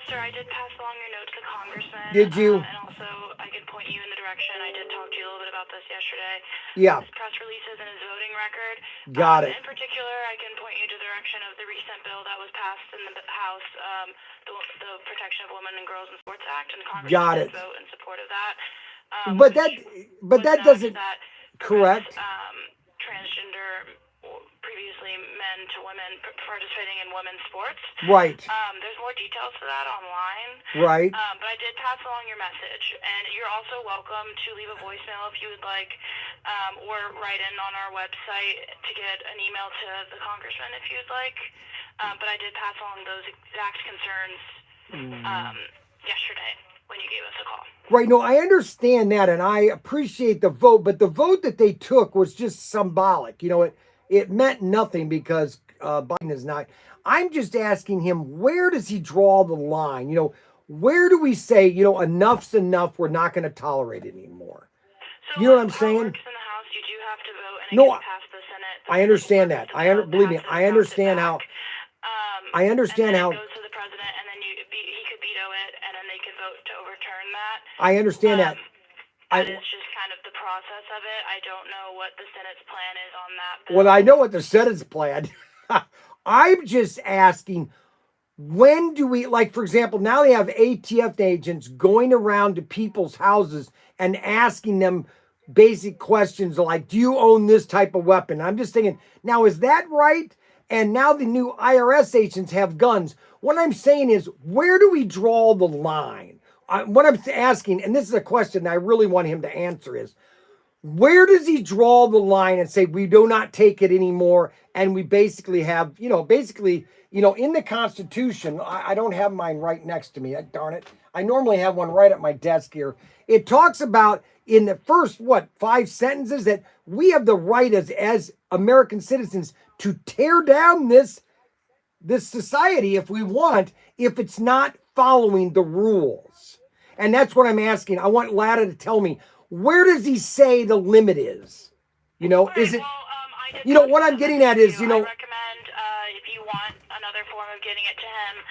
sir. I did pass along your note to the congressman. Did you? And also, I could point you in the direction. I did talk to you a little bit about this yesterday. Yeah. His press releases and his voting record. Got it. In particular, I can point you to the direction of the recent bill that was passed in the House, the Protection of Women and Girls in Sports Act, and the Got congressman it. did vote in support of that. But that doesn't. Correct. Transgender, previously men to women, participating in women's sports. Right. There's more details to that online. Right. But I did pass along your message, and you're also welcome to leave a voicemail if you would like, or write in on our website to get an email to the congressman if you'd like. But I did pass along those exact concerns yesterday when you gave us a call. Right. No, I understand that, and I appreciate the vote, but the vote that they took was just symbolic. It meant nothing because Biden is not. I'm just asking him, where does he draw the line? Where do we say, enough's enough, we're not going to tolerate it anymore? So you know what I'm how saying? It works in the House, you do have to vote, and it No, gets past the Senate. I understand that. Believe me, I understand how. I understand how. It goes to the president, and then he could veto it, and then they could vote to overturn that. I understand that. That is just kind of the process of it. I don't know what the Senate's plan is on that bill. Well, I know what the Senate's plan. I'm just asking, when do we, like, for example, now they have ATF agents going around to people's houses and asking them basic questions like, do you own this type of weapon? I'm just thinking, now, is that right? And now the new IRS agents have guns. What I'm saying is, where do we draw the line? What I'm asking, and this is a question I really want him to answer, is where does he draw the line and say we do not take it anymore? And we basically have, in the Constitution, I don't have mine right next to me. Darn it. I normally have one right at my desk here. It talks about in the first, 5 sentences that we have the right as American citizens to tear down this society if we want, if it's not following the rules. And that's what I'm asking. I want Latta to tell me, where does he say the limit is? Is it, what I'm getting at is, I recommend, if you want another form of getting it to him,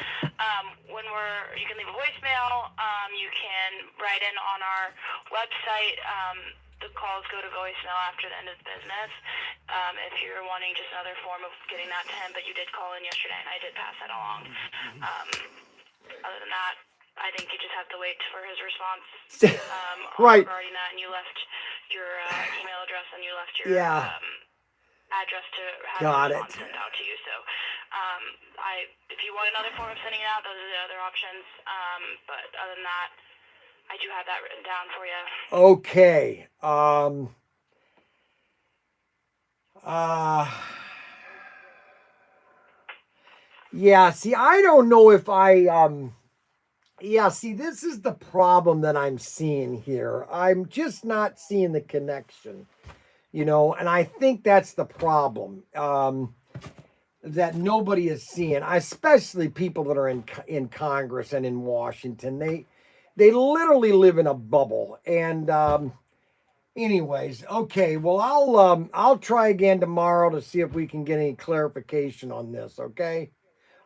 you can leave a voicemail, you can write in on our website, the calls go to voicemail after the end of the business. If you're wanting just another form of getting that to him, but you did call in yesterday and I did pass that along. Other than that, I think you just have to wait for his response right. regarding that, and you left your email address and you left your address to have the response sent out to you. So if you want another form of sending it out, those are the other options. But other than that, I do have that written down for you. Okay. Yeah, see, I don't know if this is the problem that I'm seeing here. I'm just not seeing the connection, and I think that's the problem that nobody is seeing, especially people that are in Congress and in Washington. They literally live in a bubble. And anyways, okay, well, I'll try again tomorrow to see if we can get any clarification on this, okay?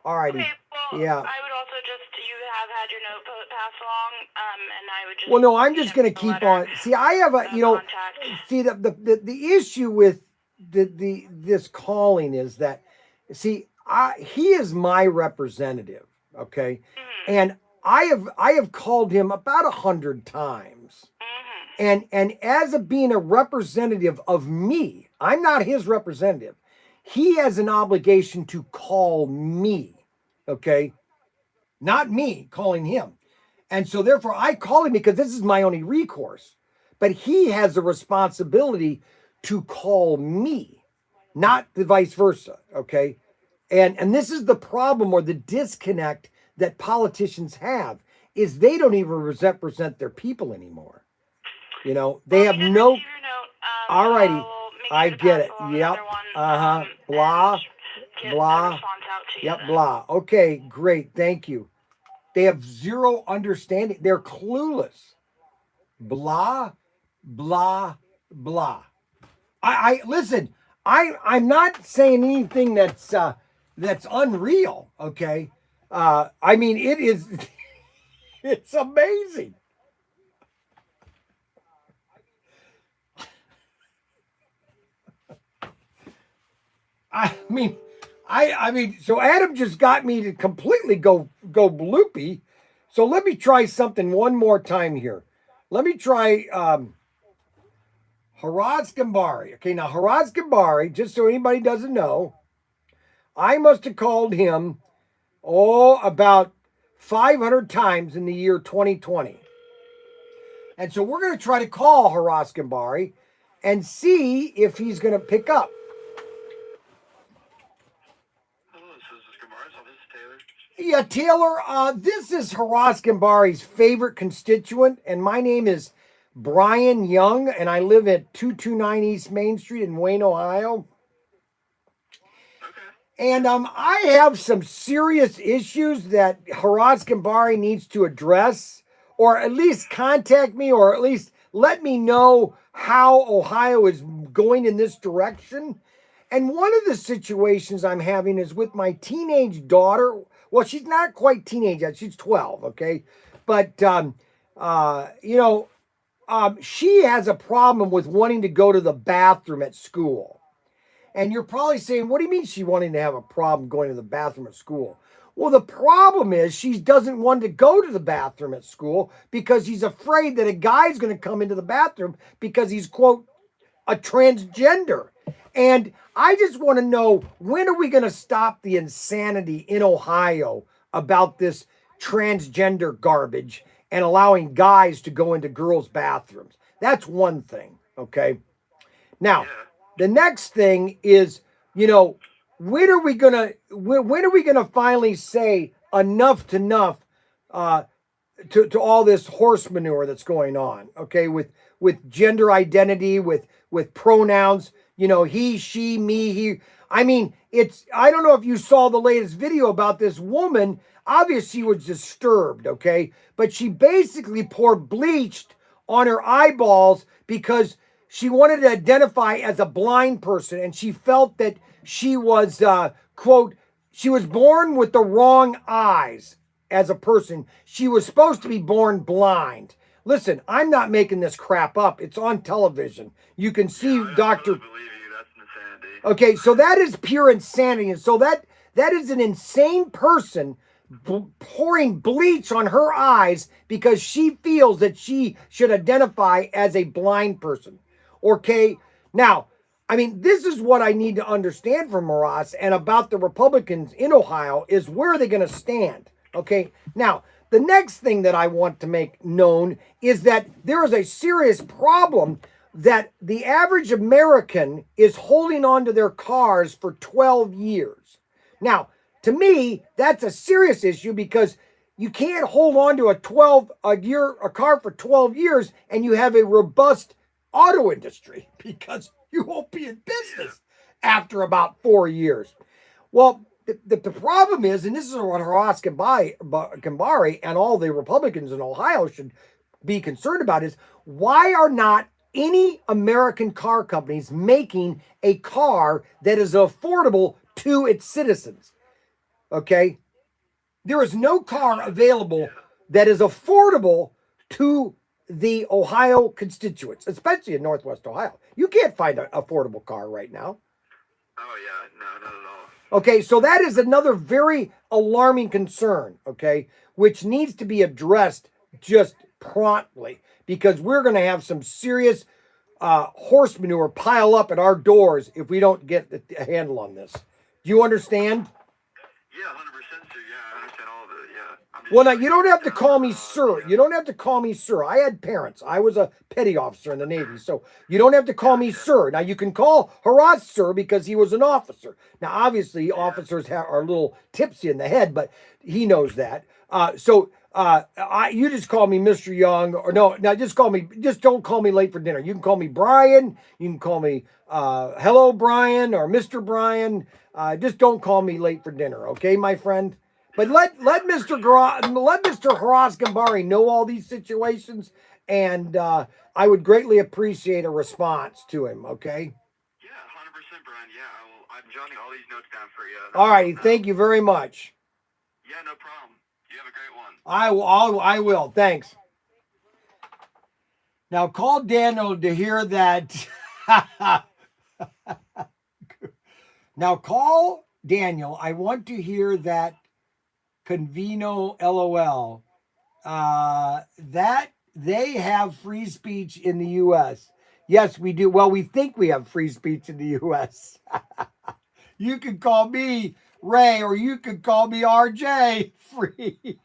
All righty. Okay, well, yeah. I would also you have had your note passed along, and I would just... Well, no, I'm just going to keep on. See, I have see, the issue with this calling is that, see, he is my representative, okay? Mm-hmm. And I have called him about 100 times. Mm-hmm. And as being a representative of me, I'm not his representative. He has an obligation to call me, okay? Not me calling him. And so therefore I call him because this is my only recourse. But he has a responsibility to call me, not the vice versa, okay? And this is the problem or the disconnect that politicians have, is they don't even represent their people anymore. They have no... All righty. I get it. Yep. Blah. Blah. Yep. Blah. Okay. Great. Thank you. They have zero understanding. They're clueless. Blah. Blah. Blah. I listen. I'm not saying anything that's unreal. Okay. I mean, it is. It's amazing. I mean, so Adam just got me to completely go bloopy. So let me try something one more time here. Let me try Haraz Gambari. Okay, now Haraz Gambari, just so anybody doesn't know, I must have called him about 500 times in the year 2020. And so we're going to try to call Haraz Gambari and see if he's going to pick up. Yeah, Taylor, this is Haraz Gambari's favorite constituent, and my name is Brian Young, and I live at 229 East Main Street in Wayne, Ohio. Okay. And I have some serious issues that Haraz Gambari needs to address, or at least contact me, or at least let me know how Ohio is going in this direction. And one of the situations I'm having is with my teenage daughter. Well, she's not quite teenage yet. She's 12, okay? But, she has a problem with wanting to go to the bathroom at school. And you're probably saying, what do you mean she wanting to have a problem going to the bathroom at school? Well, the problem is she doesn't want to go to the bathroom at school because he's afraid that a guy's going to come into the bathroom because he's, quote, a transgender. And I just want to know, when are we going to stop the insanity in Ohio about this transgender garbage and allowing guys to go into girls' bathrooms? That's one thing, okay? Now, the next thing is, when are we gonna finally say enough's enough to all this horse manure that's going on? Okay, with gender identity, with pronouns, he, she, me, he. I mean, I don't know if you saw the latest video about this woman. Obviously, she was disturbed, okay, but she basically poured bleach on her eyeballs because she wanted to identify as a blind person, and she felt that she was, quote, she was born with the wrong eyes as a person. She was supposed to be born blind. Listen, I'm not making this crap up. It's on television. You can see Dr. Believe you, that's insanity. Okay, so that is pure insanity. And so that is an insane person pouring bleach on her eyes because she feels that she should identify as a blind person. Okay, now, I mean, this is what I need to understand from Ross and about the Republicans in Ohio is, where are they going to stand? Okay, now, the next thing that I want to make known is that there is a serious problem that the average American is holding on to their cars for 12 years. Now, to me, that's a serious issue because you can't hold on to a car for 12 years and you have a robust auto industry, because you won't be in business after about 4 years. Well, the problem is, and this is what Haras Kambari and all the Republicans in Ohio should be concerned about, is why are not any American car companies making a car that is affordable to its citizens? Okay? There is no car available that is affordable to the Ohio constituents, especially in Northwest Ohio. You can't find an affordable car right now. Oh, yeah. No, not at all. Okay, so that is another very alarming concern, okay, which needs to be addressed just promptly, because we're going to have some serious horse manure pile up at our doors if we don't get a handle on this. Do you understand? Yeah, 100%, sir. Yeah, I understand all of it. Yeah. Well, now, you don't have to call me sir. You don't have to call me sir. I had parents. I was a petty officer in the Navy, so you don't have to call me sir. Now, you can call Haras sir because he was an officer. Now, obviously, officers are a little tipsy in the head, but he knows that. You just call me Mr. Young, or no, just don't call me late for dinner. You can call me Brian. You can call me Hello Brian or Mr. Brian. Just don't call me late for dinner, okay, my friend? But let Mr. Haras Gambari know all these situations, and I would greatly appreciate a response to him, okay? Yeah, 100%, Brian. Yeah, I'm jotting all these notes down for you. All right, thank you very much. Yeah, no problem. You have a great one. I will. Thanks. Now call Daniel to hear that. Now call Daniel. I want to hear that Convino LOL. That they have free speech in the U.S. Yes, we do. Well, we think we have free speech in the U.S. You can call me Ray, or you can call me RJ. Free.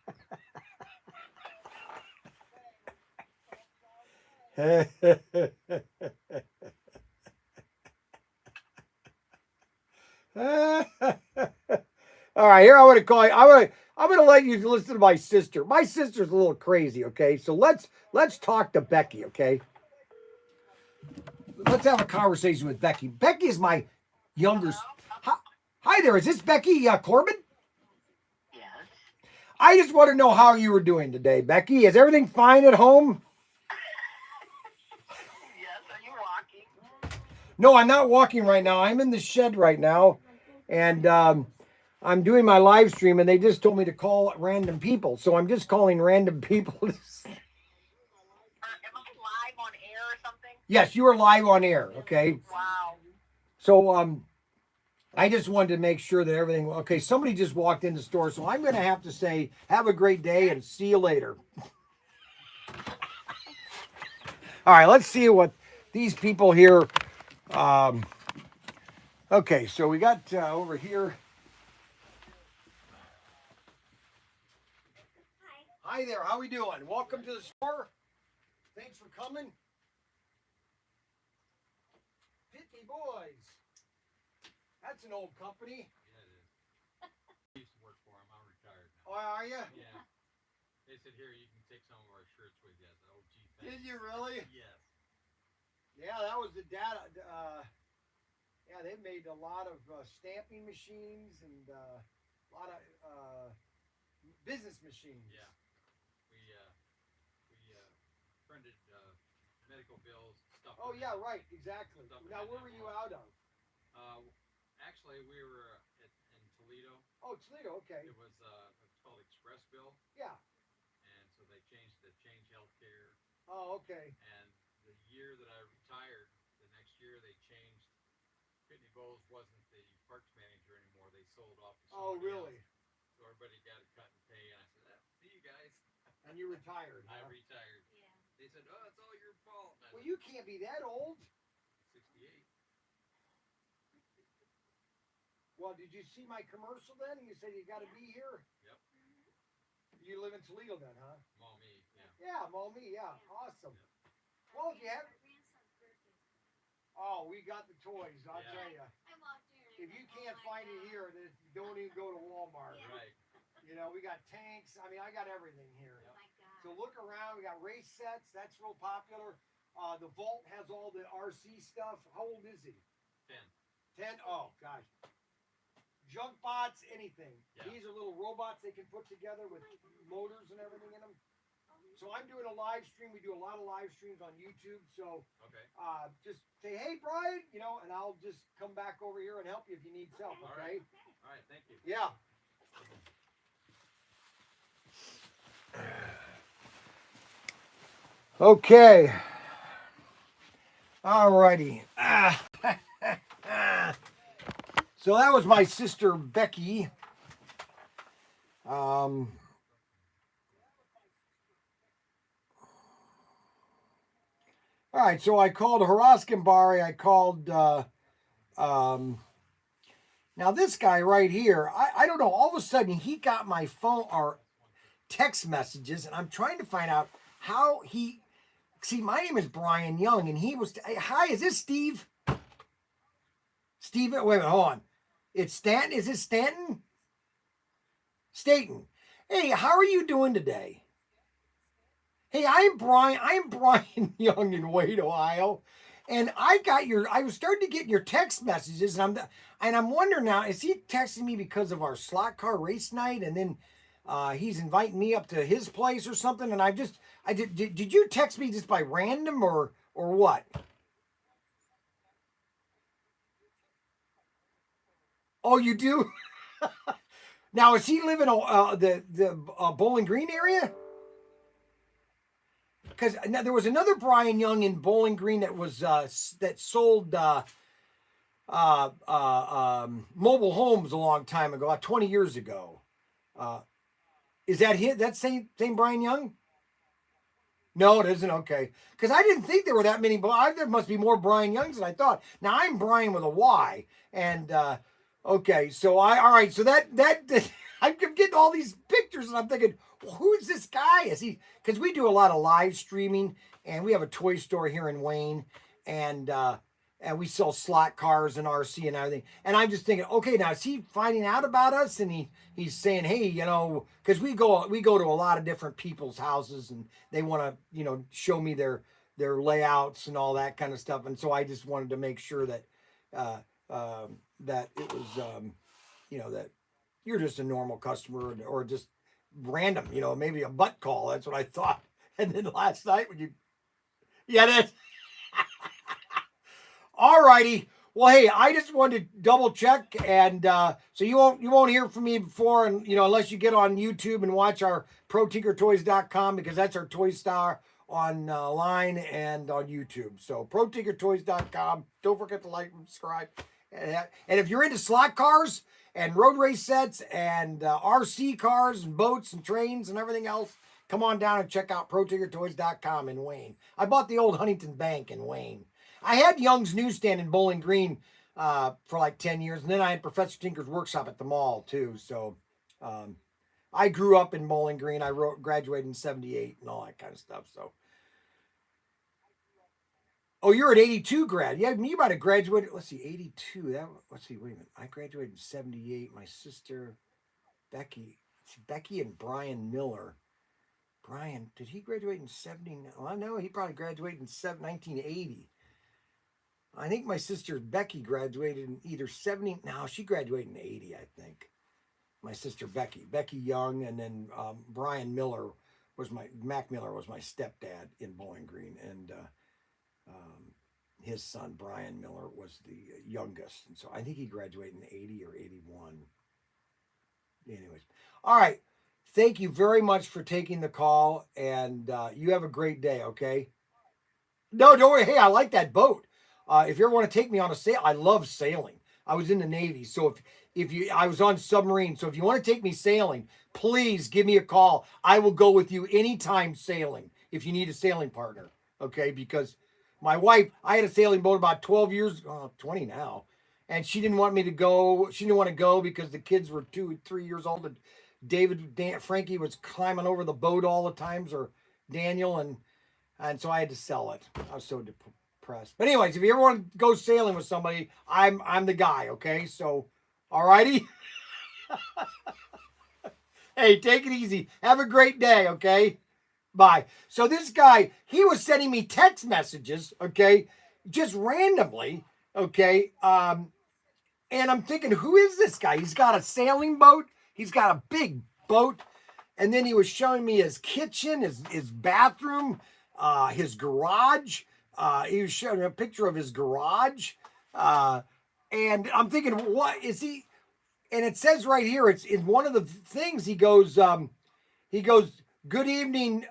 All right, here I want to call you. I'm going to let you listen to my sister. My sister's a little crazy, okay? So let's talk to Becky, okay? Let's have a conversation with Becky. Becky is my younger. Hi there. Is this Becky Corbin? Yes. I just want to know how you were doing today, Becky. Is everything fine at home? Yes. Are you walking? No, I'm not walking right now. I'm in the shed right now, and I'm doing my live stream, and they just told me to call random people. So I'm just calling random people. Am I live Yes, you are live on air. Okay. Wow. So I just wanted to make sure that everything. Okay, somebody just walked in the store, so I'm going to have to say, have a great day and see you later. All right, let's see what these people here. Okay, so we got over here. Hi there, how we doing? Welcome to the store. Thanks for coming. Pitney Boys. That's an old company. Yeah, it is. I used to work for them. I'm retired now. Oh, are you? Yeah. They said, here, you can take some of our shirts with you. I said, oh, gee, thanks. Did you really? Yes. Yeah, that was the data. Yeah, they made a lot of stamping machines and a lot of business machines. Yeah. We printed medical bills, stuff. Oh, like yeah, that. right, exactly. Stuff Now, like where that. were you out of? Actually, we were in Toledo. Oh, Toledo, okay. It was called Express Bill, Yeah. and so they changed to Change Healthcare. Oh, okay. And the year that I retired, the next year they changed. Pitney Bowes wasn't the parks manager anymore. They sold off to Oh, somebody really? else. So everybody got a cut and pay, and I said, see you guys. And you retired, I huh? retired. Yeah. They said, oh, it's all your fault. And I Well, said, you can't be that old. 68. Well, did you see my commercial then? You said you got to be here? Yep. You live in Toledo then, huh? Maumee, yeah. Yeah, Maumee, yeah. Awesome. Yep. Well, if you have... Oh, we got the toys, I'll Yeah. tell you. I walked in. If you can't find it here, then don't even go to Walmart. Right. You know, we got tanks. I mean, I got everything here. Oh my God. So look around. We got race sets. That's real popular. The Vault has all the RC stuff. How old is he? 10. 10? Oh, gosh. Junk bots, anything. Yeah. These are little robots they can put together with motors and everything in them. So I'm doing a live stream. We do a lot of live streams on YouTube. So Okay. just say, hey, Brian, you know, and I'll just come back over here and help you if you need help, All okay? right. All right, thank you. Yeah. Okay. All righty. So that was my sister Becky. All right, so I called Haraskambari. I called now this guy right here, I don't know, all of a sudden he got my phone or text messages, and I'm trying to find out how he see, my name is Brian Young, and he was hi, is this Steve? Steve, wait a minute, hold on. It's Stanton. Is it Stanton? Staten. Hey, how are you doing today? Hey, I'm Brian Young in Wade, Ohio. And I was starting to get your text messages, and I'm wondering now, is he texting me because of our slot car race night, and then he's inviting me up to his place or something? And did you text me just by random or what? Oh, you do? Now, is he living the Bowling Green area? Because there was another Brian Young in Bowling Green that was that sold mobile homes a long time ago, about 20 years ago. Is that him? That same Brian Young? No, it isn't. Okay, because I didn't think there were that many. But there must be more Brian Youngs than I thought. Now I'm Brian with a Y, and okay, so all right. So that I'm getting all these pictures, and I'm thinking, well, who's this guy? Is he? Because we do a lot of live streaming, and we have a toy store here in Wayne, and we sell slot cars and RC and everything. And I'm just thinking, okay, now is he finding out about us? And he's saying, hey, you know, because we go to a lot of different people's houses, and they want to, you know, show me their layouts and all that kind of stuff. And so I just wanted to make sure that that it was, you know, that you're just a normal customer or just random, you know, maybe a butt call. That's what I thought. And then last night when that. All righty. Well, hey, I just wanted to double check, and so you won't hear from me before, and you know, unless you get on YouTube and watch our ProTinkerToys.com, because that's our toy store online and on YouTube. So ProTinkerToys.com. Don't forget to like and subscribe. And if you're into slot cars and road race sets and RC cars and boats and trains and everything else, come on down and check out ProTinkerToys.com in Wayne. I bought the old Huntington Bank in Wayne. I had Young's Newsstand in Bowling Green for like 10 years. And then I had Professor Tinker's Workshop at the mall too. So I grew up in Bowling Green. I graduated in 78 and all that kind of stuff. So, oh, you're an 82 grad. Yeah, you might have graduated. Let's see, 82. Let's see, wait a minute. I graduated in 78. My sister, Becky and Brian Miller. Brian, did he graduate in 70? Well, no, he probably graduated in 1980. I think my sister Becky graduated in either 70. No, she graduated in 80, I think. My sister Becky Young, and then Brian Miller Mac Miller was my stepdad in Bowling Green, and his son Brian Miller was the youngest, and so I think he graduated in 80 or 81. Anyways, all right. Thank you very much for taking the call, and you have a great day. Okay. No, don't worry. Hey, I like that boat. If you ever want to take me on a sail, I love sailing. I was in the Navy, so I was on submarine. So if you want to take me sailing, please give me a call. I will go with you anytime sailing if you need a sailing partner. Okay, because my wife, I had a sailing boat about 20 now, and she didn't want me to go. She didn't want to go because the kids were 2-3 years old. And Frankie was climbing over the boat all the times, or Daniel, and so I had to sell it. I was so depressed. But anyways, if you ever want to go sailing with somebody, I'm the guy. Okay, so all righty. Hey, take it easy. Have a great day. Okay, bye. So this guy, he was sending me text messages. Okay, just randomly. Okay, and I'm thinking, who is this guy? He's got a sailing boat. He's got a big boat. And then he was showing me his kitchen, his bathroom, his garage. He was showing a picture of his garage. And I'm thinking, what is he? And it says right here, it's in one of the things he goes, good evening.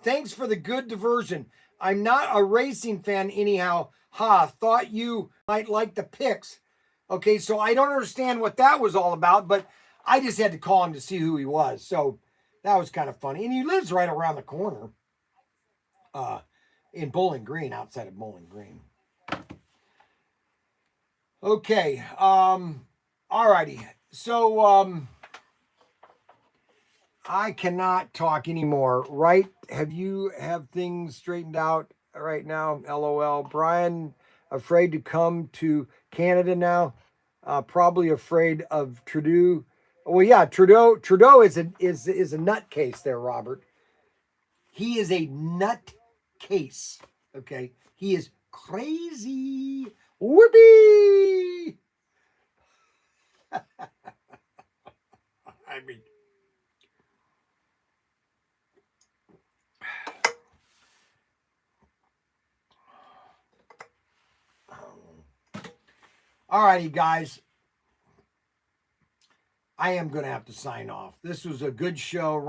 Thanks for the good diversion. I'm not a racing fan anyhow. Thought you might like the pics. Okay, so I don't understand what that was all about, but I just had to call him to see who he was. So that was kind of funny. And he lives right around the corner in Bowling Green, outside of Bowling Green. Okay, all righty. So I cannot talk anymore, right? Have things straightened out right now? LOL. Brian, afraid to come to Canada now? Probably afraid of Trudeau. Well, yeah, Trudeau is a nutcase there, Robert. He is a nutcase. Okay, he is crazy. Whoopee! I mean, all righty, guys. I am going to have to sign off. This was a good show.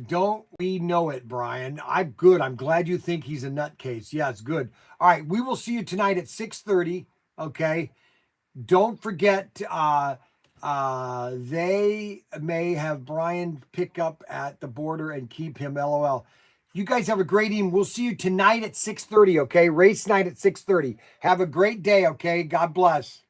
Don't we know it, Brian? I'm good. I'm glad you think he's a nutcase. Yeah, it's good. All right, we will see you tonight at 6:30. Okay. Don't forget, they may have Brian pick up at the border and keep him. LOL. You guys have a great evening. We'll see you tonight at 6:30. Okay, race night at 6:30. Have a great day. Okay, God bless.